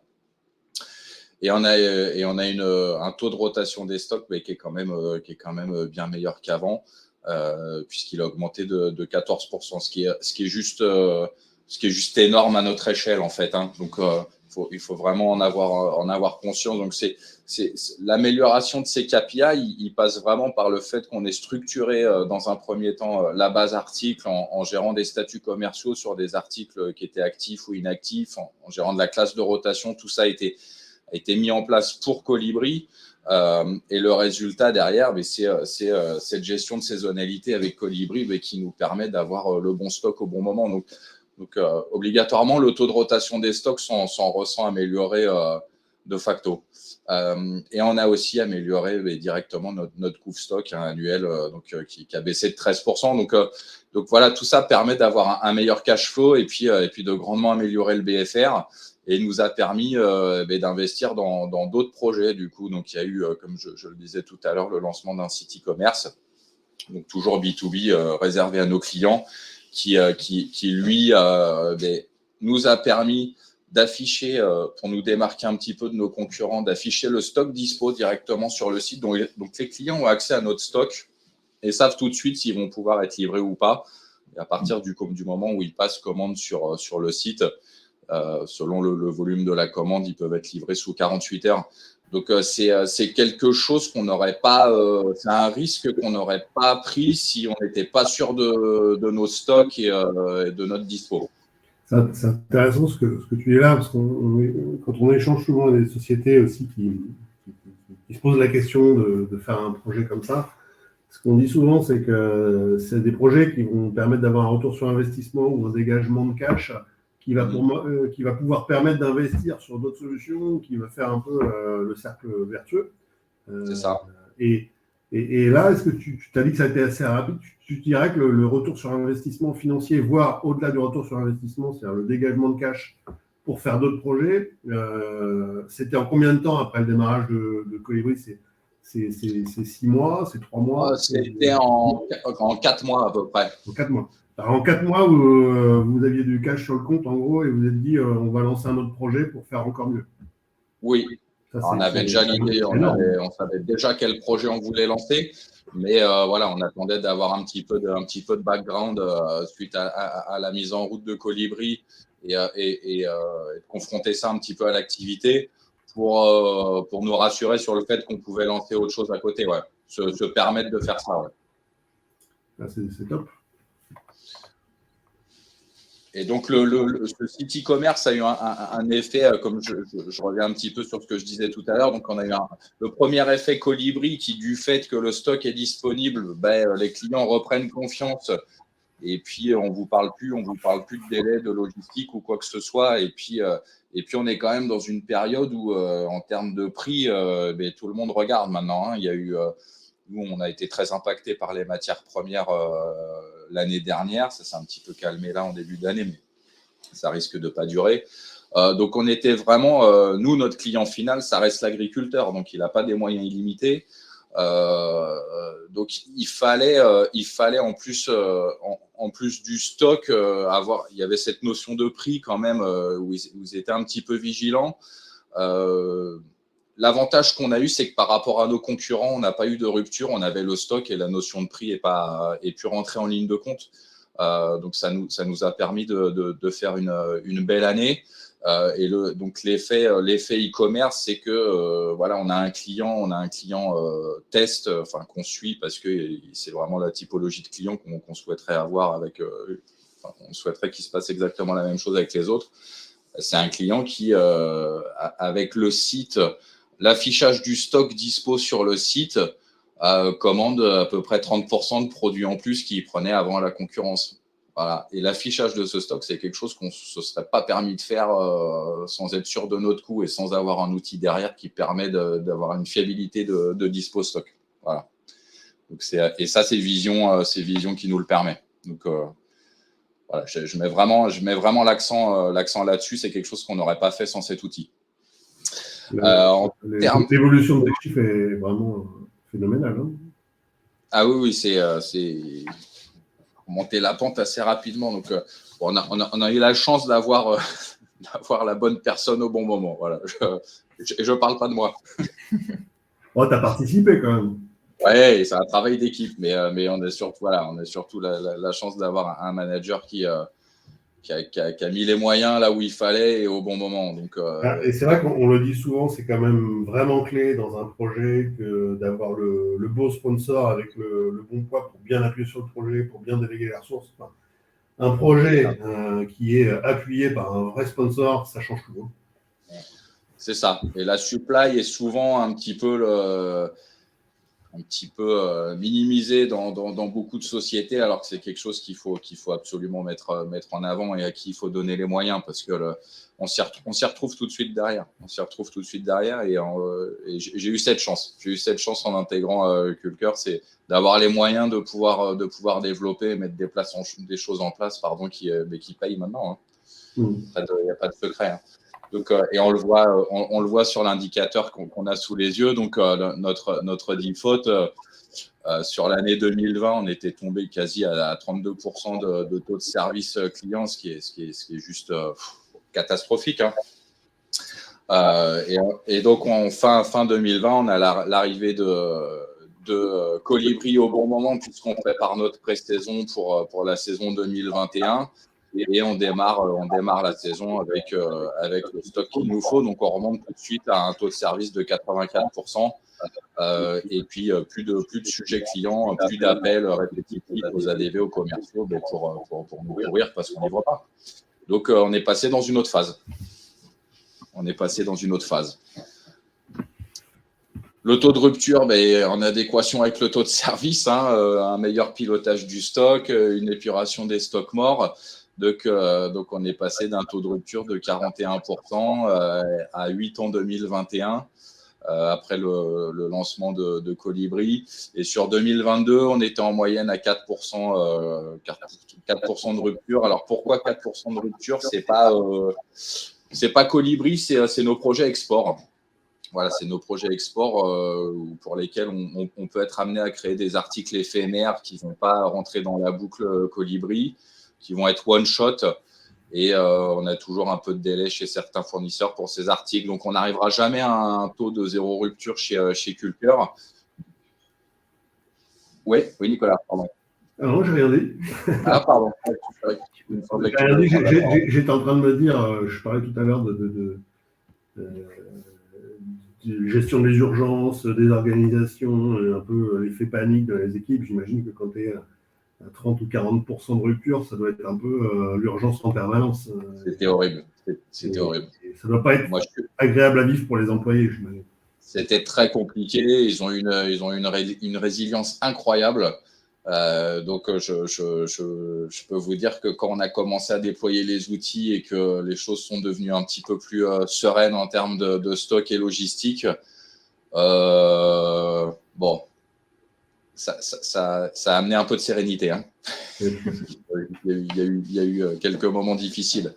Et on a un taux de rotation des stocks qui est quand même bien meilleur qu'avant, puisqu'il a augmenté de 14%, ce qui est juste énorme à notre échelle, en fait. Hein. Donc, il faut vraiment en avoir conscience. Donc, c'est l'amélioration de ces KPI, il passe vraiment par le fait qu'on ait structuré dans un premier temps la base article en gérant des statuts commerciaux sur des articles qui étaient actifs ou inactifs, en gérant de la classe de rotation. Tout ça a été mis en place pour Colibri. Et le résultat derrière, c'est cette gestion de saisonnalité avec Colibri qui nous permet d'avoir le bon stock au bon moment. Donc obligatoirement, le taux de rotation des stocks s'en ressent amélioré de facto. Et on a aussi amélioré directement notre coût stock annuel qui a baissé de 13%. Donc voilà, tout ça permet d'avoir un meilleur cash flow et puis de grandement améliorer le BFR. Et nous a permis d'investir dans d'autres projets, du coup. Donc, il y a eu, comme je le disais tout à l'heure, le lancement d'un site e-commerce, donc toujours B2B, réservé à nos clients, qui lui, nous a permis d'afficher, pour nous démarquer un petit peu de nos concurrents, d'afficher le stock dispo directement sur le site. Donc les clients ont accès à notre stock et savent tout de suite s'ils vont pouvoir être livrés ou pas. Et à partir du moment où ils passent commande sur le site, selon le volume de la commande, ils peuvent être livrés sous 48 heures. Donc, c'est quelque chose qu'on n'aurait pas… c'est un risque qu'on n'aurait pas pris si on n'était pas sûr de nos stocks et de notre dispo. C'est intéressant ce que tu dis là, parce que quand on échange souvent avec des sociétés aussi qui se posent la question de faire un projet comme ça, ce qu'on dit souvent, c'est que c'est des projets qui vont permettre d'avoir un retour sur investissement ou un dégagement de cash qui va pouvoir permettre d'investir sur d'autres solutions, qui va faire un peu le cercle vertueux. C'est ça. Et là, est-ce que tu as dit que ça a été assez rapide? Tu dirais que le retour sur investissement financier, voire au-delà du retour sur investissement, c'est-à-dire le dégagement de cash pour faire d'autres projets, c'était en combien de temps après le démarrage de Colibri? C'est 6 mois, c'est 3 mois? C'était en 4 mois à peu près. En 4 mois. Alors, en 4 mois, vous aviez du cash sur le compte, en gros, et vous vous êtes dit, on va lancer un autre projet pour faire encore mieux. Oui. Ça, on avait déjà l'idée, on savait déjà quel projet on voulait lancer, mais voilà, on attendait d'avoir un petit peu de background suite à la mise en route de Colibri et de confronter ça un petit peu à l'activité pour nous rassurer sur le fait qu'on pouvait lancer autre chose à côté, ouais. Se permettre de faire ça. Ouais. Là, c'est top. Et donc, ce site e-commerce a eu un effet, comme je reviens un petit peu sur ce que je disais tout à l'heure. Donc, on a eu le premier effet Colibri qui, du fait que le stock est disponible, les clients reprennent confiance. Et puis, on ne vous parle plus de délai, de logistique ou quoi que ce soit. Et puis, on est quand même dans une période où, en termes de prix, tout le monde regarde maintenant. Il y a eu, nous, on a été très impacté par les matières premières l'année dernière. Ça s'est un petit peu calmé là en début d'année, mais ça risque de pas durer. Donc, on était vraiment, nous, notre client final, ça reste l'agriculteur. Donc, il n'a pas des moyens illimités. Donc, il fallait en plus du stock il y avait cette notion de prix quand même où ils étaient un petit peu vigilants. L'avantage qu'on a eu, c'est que par rapport à nos concurrents, on n'a pas eu de rupture, on avait le stock et la notion de prix est pu rentrer en ligne de compte. Donc ça nous a permis de faire une belle année. Donc l'effet e-commerce, c'est que voilà, on a un client test, qu'on suit parce que c'est vraiment la typologie de client qu'on souhaiterait avoir avec. On souhaiterait qu'il se passe exactement la même chose avec les autres. C'est un client qui, avec le site, l'affichage du stock dispo sur le site, commande à peu près 30% de produits en plus qu'il prenait avant la concurrence. Voilà. Et l'affichage de ce stock, c'est quelque chose qu'on ne se serait pas permis de faire sans être sûr de notre coût et sans avoir un outil derrière qui permet d'avoir une fiabilité de dispo stock. Voilà. Donc et ça, c'est Vision qui nous le permet. Donc voilà, je mets vraiment l'accent là-dessus. C'est quelque chose qu'on n'aurait pas fait sans cet outil. L'évolution des chiffres est vraiment phénoménale. Hein. Ah oui, c'est monter la pente assez rapidement. Donc, on a eu la chance d'avoir la bonne personne au bon moment. Voilà. Je parle pas de moi. Oh, tu as participé quand même. Oui, c'est un travail d'équipe, mais on a surtout la chance d'avoir un manager qui a mis les moyens là où il fallait et au bon moment. Donc, et c'est vrai qu'on le dit souvent, c'est quand même vraiment clé dans un projet d'avoir le beau sponsor avec le bon poids pour bien appuyer sur le projet, pour bien déléguer les ressources. Enfin, un projet qui est appuyé par un vrai sponsor, ça change tout. Hein. C'est ça. Et la supply est souvent un petit peu minimisé dans beaucoup de sociétés, alors que c'est quelque chose qu'il faut absolument mettre en avant et à qui il faut donner les moyens parce que on s'y retrouve tout de suite derrière. Et j'ai eu cette chance. En intégrant Culker, c'est d'avoir les moyens de pouvoir développer, mettre des choses en place, qui payent maintenant. Hein. Il n'y a pas de secret. Hein. Donc, et on le voit sur l'indicateur qu'on a sous les yeux. Donc, notre default sur l'année 2020, on était tombé quasi à 32% de taux de service client, ce qui est juste catastrophique. Hein. Et donc, fin 2020, on a l'arrivée de Colibri au bon moment puisqu'on prépare notre pré-saison pour la saison 2021. Et on démarre la saison avec le stock qu'il nous faut. Donc, on remonte tout de suite à un taux de service de 84%. Et puis, plus de sujets clients, plus d'appels répétitifs aux ADV, aux commerciaux pour nous couvrir parce qu'on ne livre pas. Donc, on est passé dans une autre phase. Le taux de rupture, en adéquation avec le taux de service, un meilleur pilotage du stock, une épuration des stocks morts. Donc, on est passé d'un taux de rupture de 41% à 8 en 2021. Après le lancement de Colibri. Et sur 2022, on était en moyenne à 4%, 4% de rupture. Alors, pourquoi 4% de rupture? C'est pas Colibri, c'est nos projets export. Voilà, c'est nos projets export pour lesquels on peut être amené à créer des articles éphémères qui ne vont pas rentrer dans la boucle Colibri, qui vont être one-shot. Et on a toujours un peu de délai chez certains fournisseurs pour ces articles. Donc, on n'arrivera jamais à un taux de zéro rupture chez Culker. Oui, Nicolas, pardon. Ah non, j'ai rien dit. Ah, pardon. J'étais en train de me dire, je parlais tout à l'heure de gestion des urgences, des organisations, un peu l'effet panique dans les équipes. J'imagine que quand tu es à 30 ou 40% de rupture, ça doit être un peu l'urgence en permanence. C'était horrible. C'était horrible. Ça ne doit pas être agréable à vivre pour les employés, j'imagine. C'était très compliqué. Ils ont une résilience incroyable. Donc, je peux vous dire que quand on a commencé à déployer les outils et que les choses sont devenues un petit peu plus sereines en termes de stock et logistique, bon, ça a amené un peu de sérénité. Hein. Il y a eu quelques moments difficiles.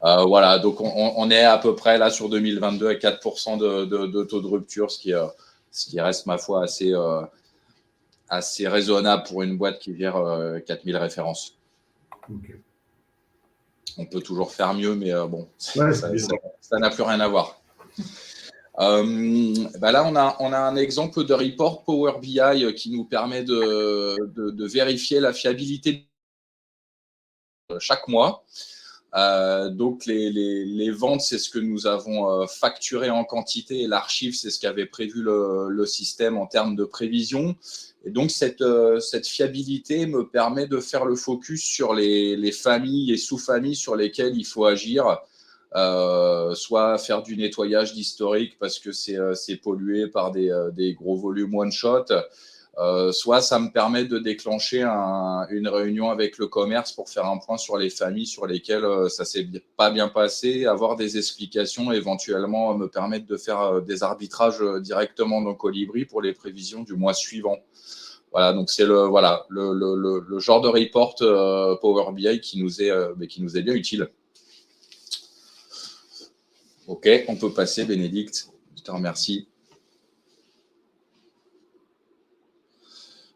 Voilà, donc on est à peu près là sur 2022 à 4% de taux de rupture, ce qui reste, ma foi, assez raisonnable pour une boîte qui gère 4000 références. Okay. On peut toujours faire mieux, mais bon, ça n'a plus rien à voir. Là, on a un exemple de report Power BI qui nous permet de vérifier la fiabilité chaque mois. Donc, les ventes, c'est ce que nous avons facturé en quantité et l'archive, c'est ce qu'avait prévu le système en termes de prévision. Et donc, cette fiabilité me permet de faire le focus sur les familles et sous-familles sur lesquelles il faut agir, soit faire du nettoyage d'historique parce que c'est pollué par des gros volumes one-shot, soit ça me permet de déclencher une réunion avec le commerce pour faire un point sur les familles sur lesquelles ça ne s'est pas bien passé, avoir des explications, éventuellement me permettre de faire des arbitrages directement dans Colibri pour les prévisions du mois suivant. Voilà, donc c'est le genre de report Power BI qui nous est bien utile. Ok, on peut passer, Bénédicte. Je te remercie.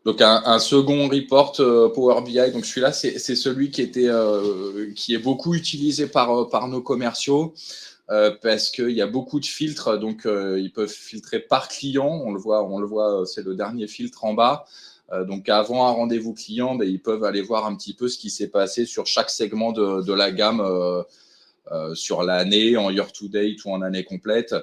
Donc, un second report Power BI. Donc, celui-là, c'est celui qui est beaucoup utilisé par nos commerciaux parce qu'il y a beaucoup de filtres. Donc, ils peuvent filtrer par client. On le voit, c'est le dernier filtre en bas. Donc, avant un rendez-vous client, ils peuvent aller voir un petit peu ce qui s'est passé sur chaque segment de la gamme sur l'année, en year-to-date ou en année complète.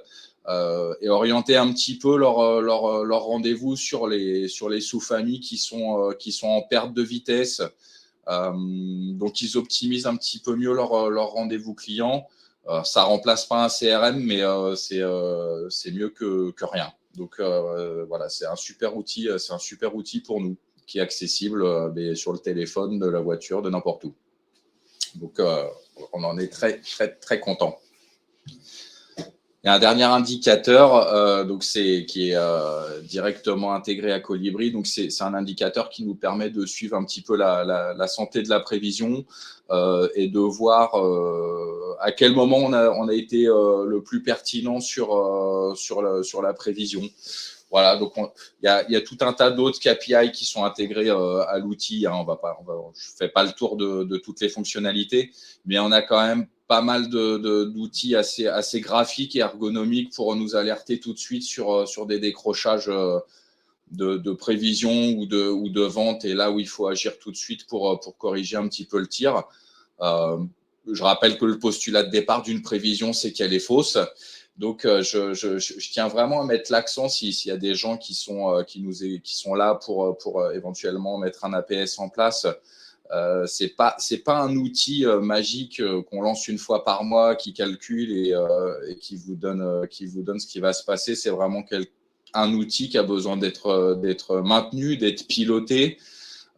Et orienter un petit peu leur rendez-vous sur les sous-familles qui sont en perte de vitesse. Donc, ils optimisent un petit peu mieux leur rendez-vous client. Ça ne remplace pas un CRM, mais c'est mieux que rien. Donc, voilà, c'est un super outil pour nous qui est accessible sur le téléphone, de la voiture, de n'importe où. Donc, on en est très, très, très content. Il y a un dernier indicateur qui est directement intégré à Colibri. Donc, c'est un indicateur qui nous permet de suivre un petit peu la santé de la prévision et de voir à quel moment on a été le plus pertinent sur la prévision. Voilà, donc il y a tout un tas d'autres KPI qui sont intégrés à l'outil. Hein. Je ne fais pas le tour de toutes les fonctionnalités, mais on a quand même pas mal d'outils assez graphiques et ergonomiques pour nous alerter tout de suite sur des décrochages de prévision ou de vente, et là où il faut agir tout de suite pour corriger un petit peu le tir. Je rappelle que le postulat de départ d'une prévision, c'est qu'elle est fausse. Donc, je tiens vraiment à mettre l'accent s'il y a des gens qui sont là pour éventuellement mettre un APS en place. C'est pas un outil magique qu'on lance une fois par mois, qui calcule et qui vous donne ce qui va se passer. C'est vraiment un outil qui a besoin d'être maintenu, d'être piloté.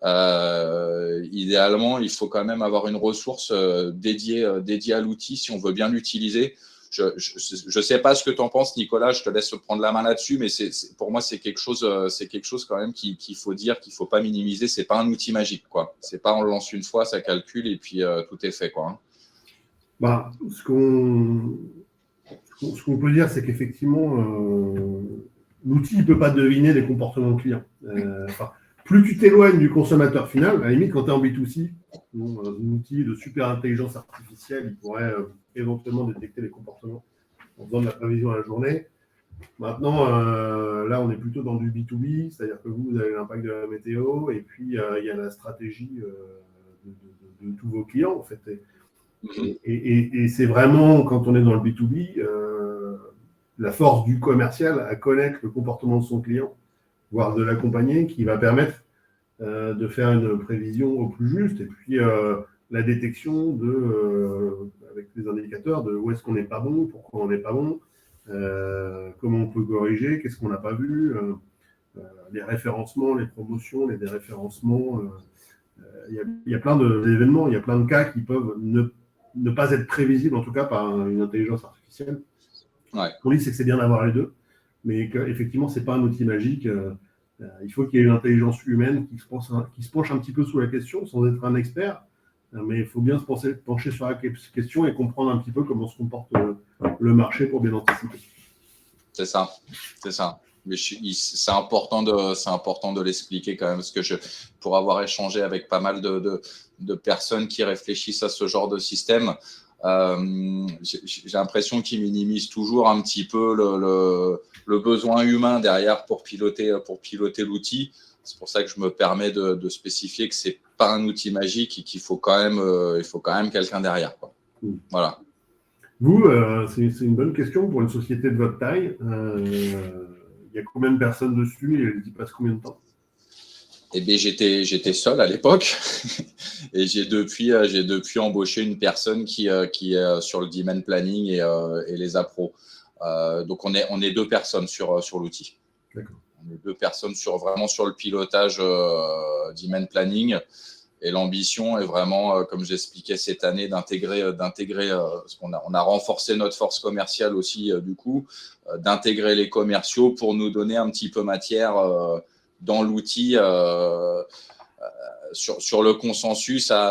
Idéalement, il faut quand même avoir une ressource dédiée à l'outil si on veut bien l'utiliser. Je ne sais pas ce que tu en penses, Nicolas, je te laisse prendre la main là-dessus, mais pour moi, c'est quelque chose quand même qu'il faut dire, qu'il ne faut pas minimiser. Ce n'est pas un outil magique, quoi. Ce n'est pas on le lance une fois, ça calcule et puis tout est fait, quoi. Ce qu'on peut dire, c'est qu'effectivement, l'outil ne peut pas deviner les comportements clients. Plus tu t'éloignes du consommateur final, à la limite, quand tu es en B2C, un outil de super intelligence artificielle, il pourrait éventuellement détecter les comportements en faisant de la prévision à la journée. Maintenant, là, on est plutôt dans du B2B, c'est-à-dire que vous avez l'impact de la météo, et puis il y a la stratégie de tous vos clients, en fait. Et c'est vraiment, quand on est dans le B2B, la force du commercial à connaître le comportement de son client, voire de l'accompagner, qui va permettre de faire une prévision au plus juste, et puis la détection avec les indicateurs de où est-ce qu'on n'est pas bon, pourquoi on n'est pas bon, comment on peut corriger, qu'est-ce qu'on n'a pas vu, les référencements, les promotions, les déréférencements. Il y a plein d'événements, il y a plein de cas qui peuvent ne pas être prévisibles, en tout cas par une intelligence artificielle. Ouais. Ce qu'on dit, c'est que c'est bien d'avoir les deux, mais qu'effectivement, ce n'est pas un outil magique. Il faut qu'il y ait une intelligence humaine qui se penche un petit peu sous la question, sans être un expert, mais il faut bien se pencher sur la question et comprendre un petit peu comment se comporte le marché pour bien anticiper. C'est ça. Mais c'est important de l'expliquer quand même, parce que pour avoir échangé avec pas mal de personnes qui réfléchissent à ce genre de système, j'ai l'impression qu'ils minimisent toujours un petit peu le besoin humain derrière pour piloter l'outil. C'est pour ça que je me permets de spécifier que c'est pas un outil magique et qu'il faut quand même quelqu'un derrière, quoi. Voilà. Vous, c'est une bonne question pour une société de votre taille. Il y a combien de personnes dessus et il y passe combien de temps? Eh bien, j'étais seul à l'époque et j'ai depuis embauché une personne qui est sur le demand planning et les appros. Donc, on est 2 personnes sur l'outil. D'accord. On est 2 personnes vraiment sur le pilotage demand planning. Et l'ambition est vraiment, comme j'expliquais cette année, d'intégrer parce qu'on a renforcé notre force commerciale aussi, du coup, d'intégrer les commerciaux pour nous donner un petit peu matière dans l'outil sur le consensus à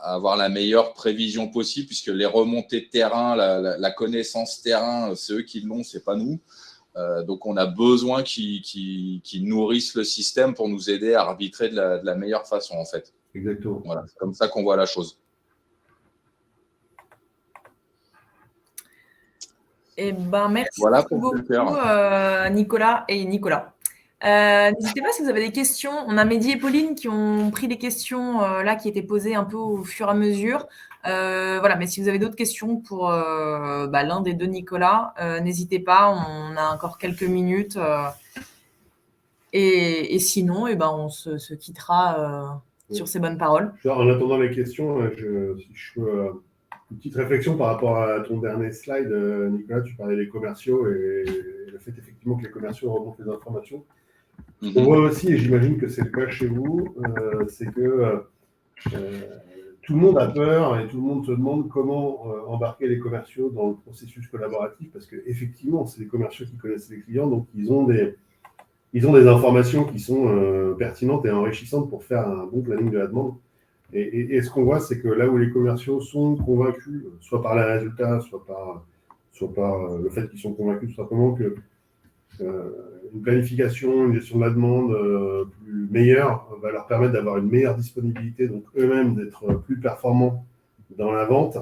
avoir la meilleure prévision possible, puisque les remontées de terrain, la connaissance terrain, c'est eux qui l'ont, c'est pas nous. Donc, on a besoin qu'ils nourrissent le système pour nous aider à arbitrer de la meilleure façon, en fait. Exactement. Voilà, c'est comme ça qu'on voit la chose. Eh ben, merci Voilà beaucoup, Nicolas et Nicolas. N'hésitez pas si vous avez des questions. On a Mehdi et Pauline qui ont pris des questions là qui étaient posées un peu au fur et à mesure. Voilà, mais si vous avez d'autres questions pour l'un des 2 Nicolas, n'hésitez pas. On a encore quelques minutes. Et sinon, on se quittera sur ces bonnes paroles. En attendant les questions, si je peux, une petite réflexion par rapport à ton dernier slide, Nicolas, tu parlais des commerciaux et le fait effectivement que les commerciaux remontent les informations. On voit aussi, et j'imagine que c'est le cas chez vous, c'est que tout le monde a peur et tout le monde se demande comment embarquer les commerciaux dans le processus collaboratif, parce qu'effectivement, c'est les commerciaux qui connaissent les clients, donc ils ont des informations qui sont pertinentes et enrichissantes pour faire un bon planning de la demande. Et ce qu'on voit, c'est que là où les commerciaux sont convaincus, soit par les résultats, soit par le fait qu'ils sont convaincus tout simplement que une planification, une gestion de la demande plus meilleure va leur permettre d'avoir une meilleure disponibilité, donc eux-mêmes d'être plus performants dans la vente.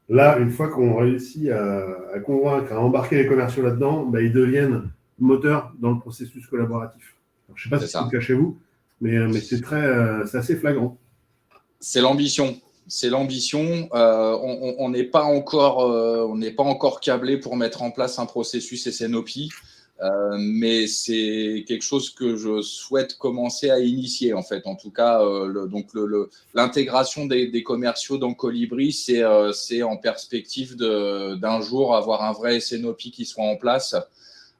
Là, une fois qu'on réussit à convaincre, à embarquer les commerciaux là-dedans, ils deviennent moteurs dans le processus collaboratif. Alors, je ne sais pas si c'est le cas chez vous, mais c'est assez flagrant. C'est l'ambition. On n'est pas encore câblé pour mettre en place un processus SNOP, mais c'est quelque chose que je souhaite commencer à initier, en fait. En tout cas, l'intégration des commerciaux dans Colibri, c'est en perspective d'un jour avoir un vrai SNOP qui soit en place.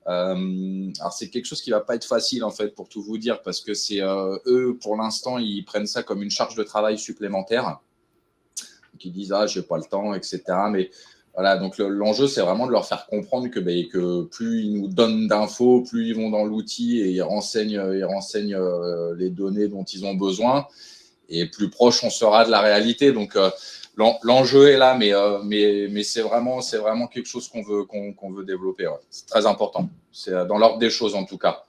Alors, c'est quelque chose qui ne va pas être facile, en fait, pour tout vous dire, parce que c'est eux, pour l'instant, ils prennent ça comme une charge de travail supplémentaire. Donc, ils disent « Ah, je n'ai pas le temps, etc. » Mais voilà, donc l'enjeu, c'est vraiment de leur faire comprendre que plus ils nous donnent d'infos, plus ils vont dans l'outil et ils renseignent les données dont ils ont besoin, et plus proche on sera de la réalité. Donc, l'enjeu est là, mais c'est vraiment quelque chose qu'on veut développer. Ouais. C'est très important. C'est dans l'ordre des choses, en tout cas.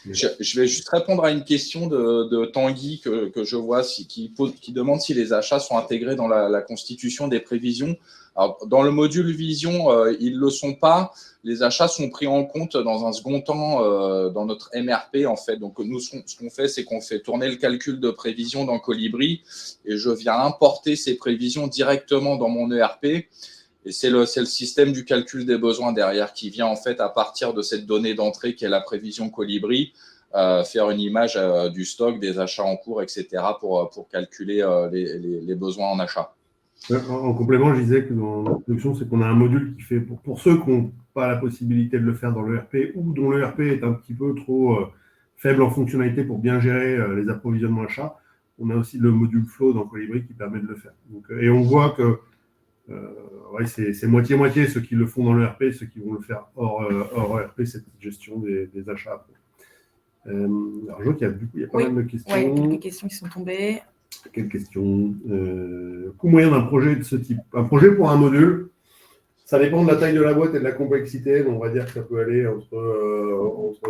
Je vais juste répondre à une question de Tanguy que je vois, qui demande si les achats sont intégrés dans la constitution des prévisions. Alors, dans le module Vision, ils ne le sont pas. Les achats sont pris en compte dans un second temps dans notre MRP, en fait. Donc, nous, ce qu'on fait, c'est qu'on fait tourner le calcul de prévision dans Colibri et je viens importer ces prévisions directement dans mon ERP. Et c'est le système du calcul des besoins derrière qui vient, en fait, à partir de cette donnée d'entrée qui est la prévision Colibri, faire une image du stock, des achats en cours, etc. pour calculer les besoins en achat. En complément, je disais que dans l'introduction, c'est qu'on a un module qui fait, pour ceux qui n'ont pas la possibilité de le faire dans l'ERP ou dont l'ERP est un petit peu trop faible en fonctionnalité pour bien gérer les approvisionnements achats, on a aussi le module Flow dans Colibri qui permet de le faire. Donc, et on voit que c'est moitié-moitié ceux qui le font dans l'ERP, ceux qui vont le faire hors ERP, cette gestion des achats. Alors, je vois qu'il y a pas mal de questions. Oui, quelques questions qui sont tombées. Quelle question coût moyen d'un projet de ce type. Un projet pour un module, ça dépend de la taille de la boîte et de la complexité. Donc on va dire que ça peut aller entre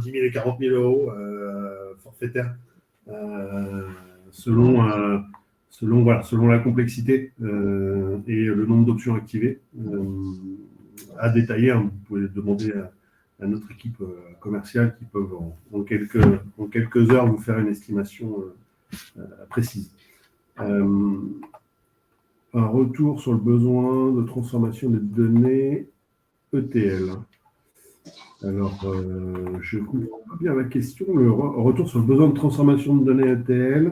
10 000 et 40 000 euros forfaitaire, selon la complexité et le nombre d'options activées. À détailler, hein, vous pouvez demander à notre équipe commerciale qui peuvent en quelques heures vous faire une estimation précise. Un retour sur le besoin de transformation des données ETL. Alors, je ne comprends pas bien la question. Le retour sur le besoin de transformation de données ETL.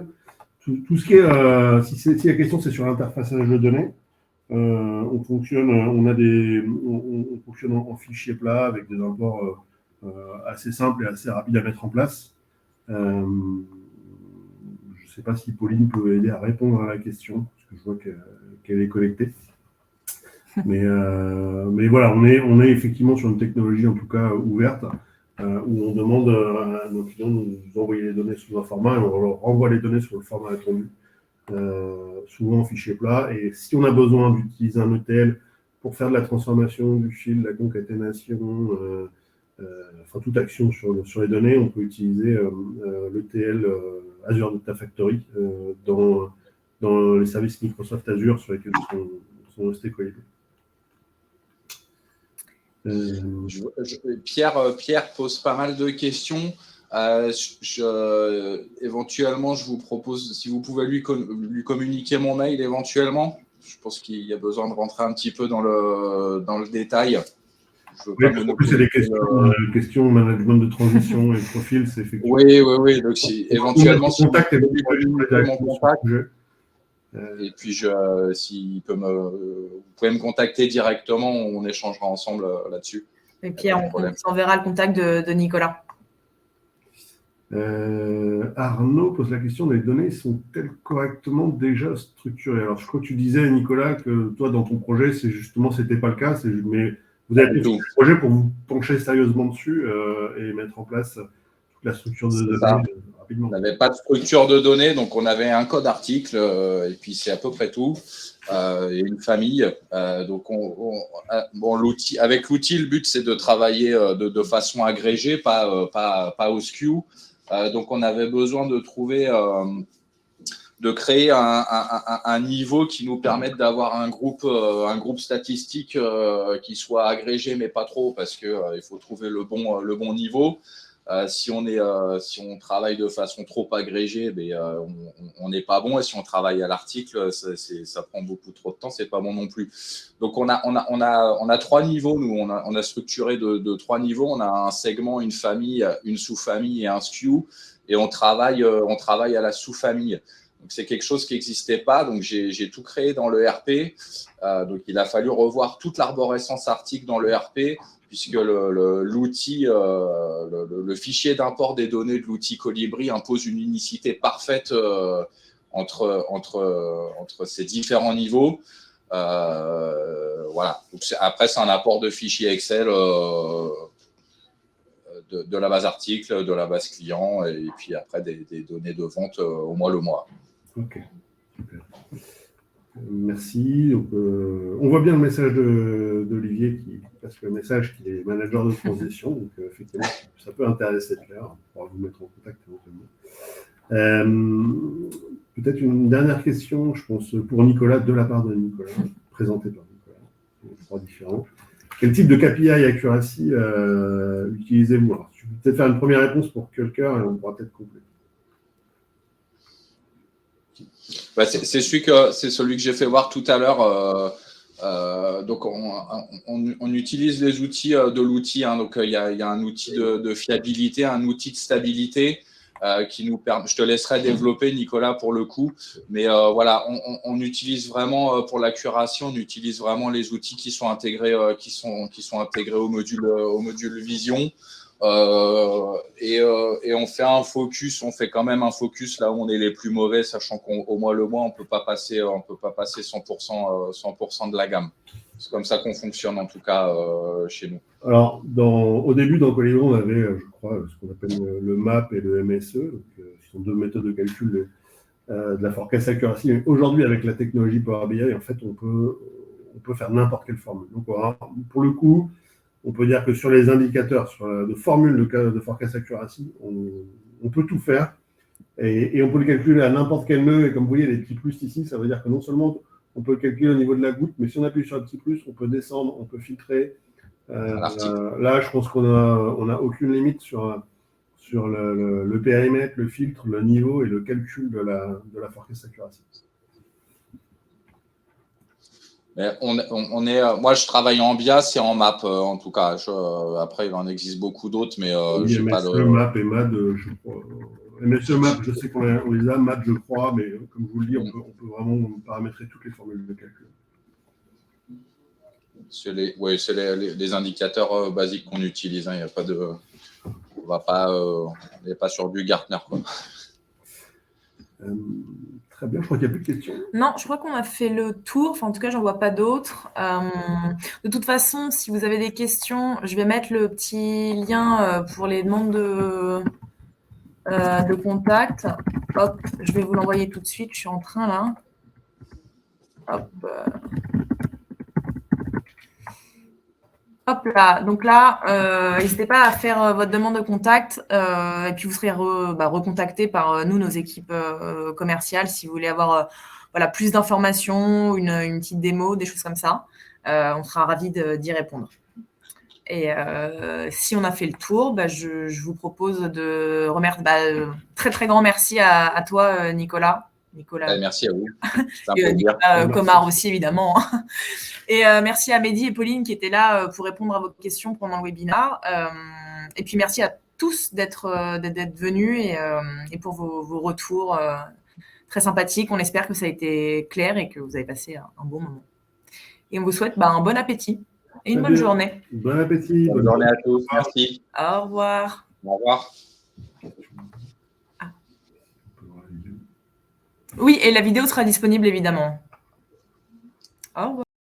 Tout ce qui est, si la question c'est sur l'interfaçage de données, on fonctionne en fichier plat avec des imports assez simples et assez rapides à mettre en place. Je ne sais pas si Pauline peut aider à répondre à la question, parce que je vois qu'elle est connectée. Mais voilà, on est effectivement sur une technologie en tout cas ouverte, où on demande à nos clients de nous envoyer les données sous un format et on leur renvoie les données sur le format attendu, souvent en fichier plat. Et si on a besoin d'utiliser un ETL pour faire de la transformation du fil, de la concaténation, enfin toute action sur les données, on peut utiliser l'ETL Azure Data Factory dans les services Microsoft Azure sur lesquels sont restés Colibri. Pierre pose pas mal de questions. Éventuellement, je vous propose, si vous pouvez lui communiquer mon mail éventuellement. Je pense qu'il y a besoin de rentrer un petit peu dans le détail. Oui, en plus, c'est des questions management de transition et profil, c'est effectivement. Oui. Donc, éventuellement, si contact mon contact. Et puis, vous pouvez me contacter directement, on échangera ensemble là-dessus. Et Pierre, on s'enverra le contact de Nicolas. Arnaud pose la question, les données sont-elles correctement déjà structurées? Alors, je crois que tu disais, Nicolas, que toi, dans ton projet, c'était pas le cas, mais vous avez fait un projet pour vous pencher sérieusement dessus et mettre en place toute la structure de données rapidement. On n'avait pas de structure de données, donc on avait un code article et puis c'est à peu près tout. Et une famille. Donc, avec l'outil, le but, c'est de travailler de façon agrégée, pas au SKU. Donc, on avait besoin de créer un niveau qui nous permette d'avoir un groupe statistique qui soit agrégé, mais pas trop, parce qu'il faut trouver le bon niveau. Si on travaille de façon trop agrégée, on n'est pas bon. Et si on travaille à l'article, ça prend beaucoup trop de temps, c'est pas bon non plus. Donc on a trois niveaux. Nous, on a structuré de trois niveaux. On a un segment, une famille, une sous-famille et un SKU. Et on travaille à la sous-famille. Donc, c'est quelque chose qui n'existait pas. Donc, j'ai tout créé dans le RP. Donc, il a fallu revoir toute l'arborescence article dans le RP, puisque l'outil, le fichier d'import des données de l'outil Colibri impose une unicité parfaite entre ces différents niveaux. Voilà. Donc, après, c'est un apport de fichiers Excel de la base article, de la base client, et puis après des données de vente au mois le mois. Ok, super. Merci. Donc, on voit bien le message d'Olivier qui passe le message qu'il est manager de transition. Donc, effectivement, ça peut intéresser Claire. On pourra vous mettre en contact éventuellement. Peut-être une dernière question, je pense, pour Nicolas, de la part de Nicolas, présenté par Nicolas. Trois différents. Quel type de KPI accuracy utilisez-vous? Alors, je vais peut-être faire une première réponse pour quelqu'un et on pourra peut-être compléter. C'est celui que j'ai fait voir tout à l'heure. Donc, on utilise les outils de l'outil. Hein, donc, il y a un outil de fiabilité, un outil de stabilité qui nous permet. Je te laisserai développer, Nicolas, pour le coup. Mais voilà, on utilise vraiment pour la curation, on utilise vraiment les outils qui sont intégrés, qui sont intégrés au module Vision. Et on fait un focus, on fait quand même un focus là où on est les plus mauvais, sachant qu'au mois le mois, on peut pas passer 100% de la gamme. C'est comme ça qu'on fonctionne en tout cas chez nous. Alors, au début, dans Colibri, on avait, je crois, ce qu'on appelle le MAP et le MSE, donc, ce sont deux méthodes de calcul de la forecast accuracy. Mais aujourd'hui, avec la technologie Power BI, en fait, on peut faire n'importe quelle formule. Donc, pour le coup, on peut dire que sur les indicateurs, de formules de forecast accuracy, on peut tout faire et on peut le calculer à n'importe quel nœud. Et comme vous voyez, les petits plus ici, ça veut dire que non seulement on peut le calculer au niveau de la goutte, mais si on appuie sur un petit plus, on peut descendre, on peut filtrer. Là, je pense qu'on n'a aucune limite sur le périmètre, le filtre, le niveau et le calcul de la forecast accuracy. Mais moi, je travaille en BIAS et en MAP, en tout cas. Après, il en existe beaucoup d'autres, mais je n'ai pas de... MAP et MAD, je crois. MSE MAP, je sais qu'on les a, MAD, je crois, mais comme je vous le dis, on peut vraiment paramétrer toutes les formules de calcul. C'est les indicateurs basiques qu'on utilise. Il n'y a pas de... on n'est pas sur du Gartner, quoi. Très bien, je crois qu'il n'y a plus de questions. Non, je crois qu'on a fait le tour. Enfin, en tout cas, j'en vois pas d'autres. De toute façon, si vous avez des questions, je vais mettre le petit lien pour les demandes de contact. Hop, je vais vous l'envoyer tout de suite. Je suis en train là. Hop. Hop là. Donc là, n'hésitez pas à faire votre demande de contact et puis vous serez recontacté par nous, nos équipes commerciales, si vous voulez avoir plus d'informations, une petite démo, des choses comme ça. On sera ravis d'y répondre. Et si on a fait le tour, je vous propose de remercier. Très, très grand merci à toi, Nicolas. Merci à vous. Nicolas Comard aussi, évidemment. Et merci à Mehdi et Pauline qui étaient là pour répondre à vos questions pendant le webinaire. Et puis, merci à tous d'être venus et pour vos retours très sympathiques. On espère que ça a été clair et que vous avez passé un bon moment. Et on vous souhaite un bon appétit et une bonne journée. Bon appétit. Bonne journée à tous. Merci. Au revoir. Au revoir. Oui, et la vidéo sera disponible, évidemment. Au revoir.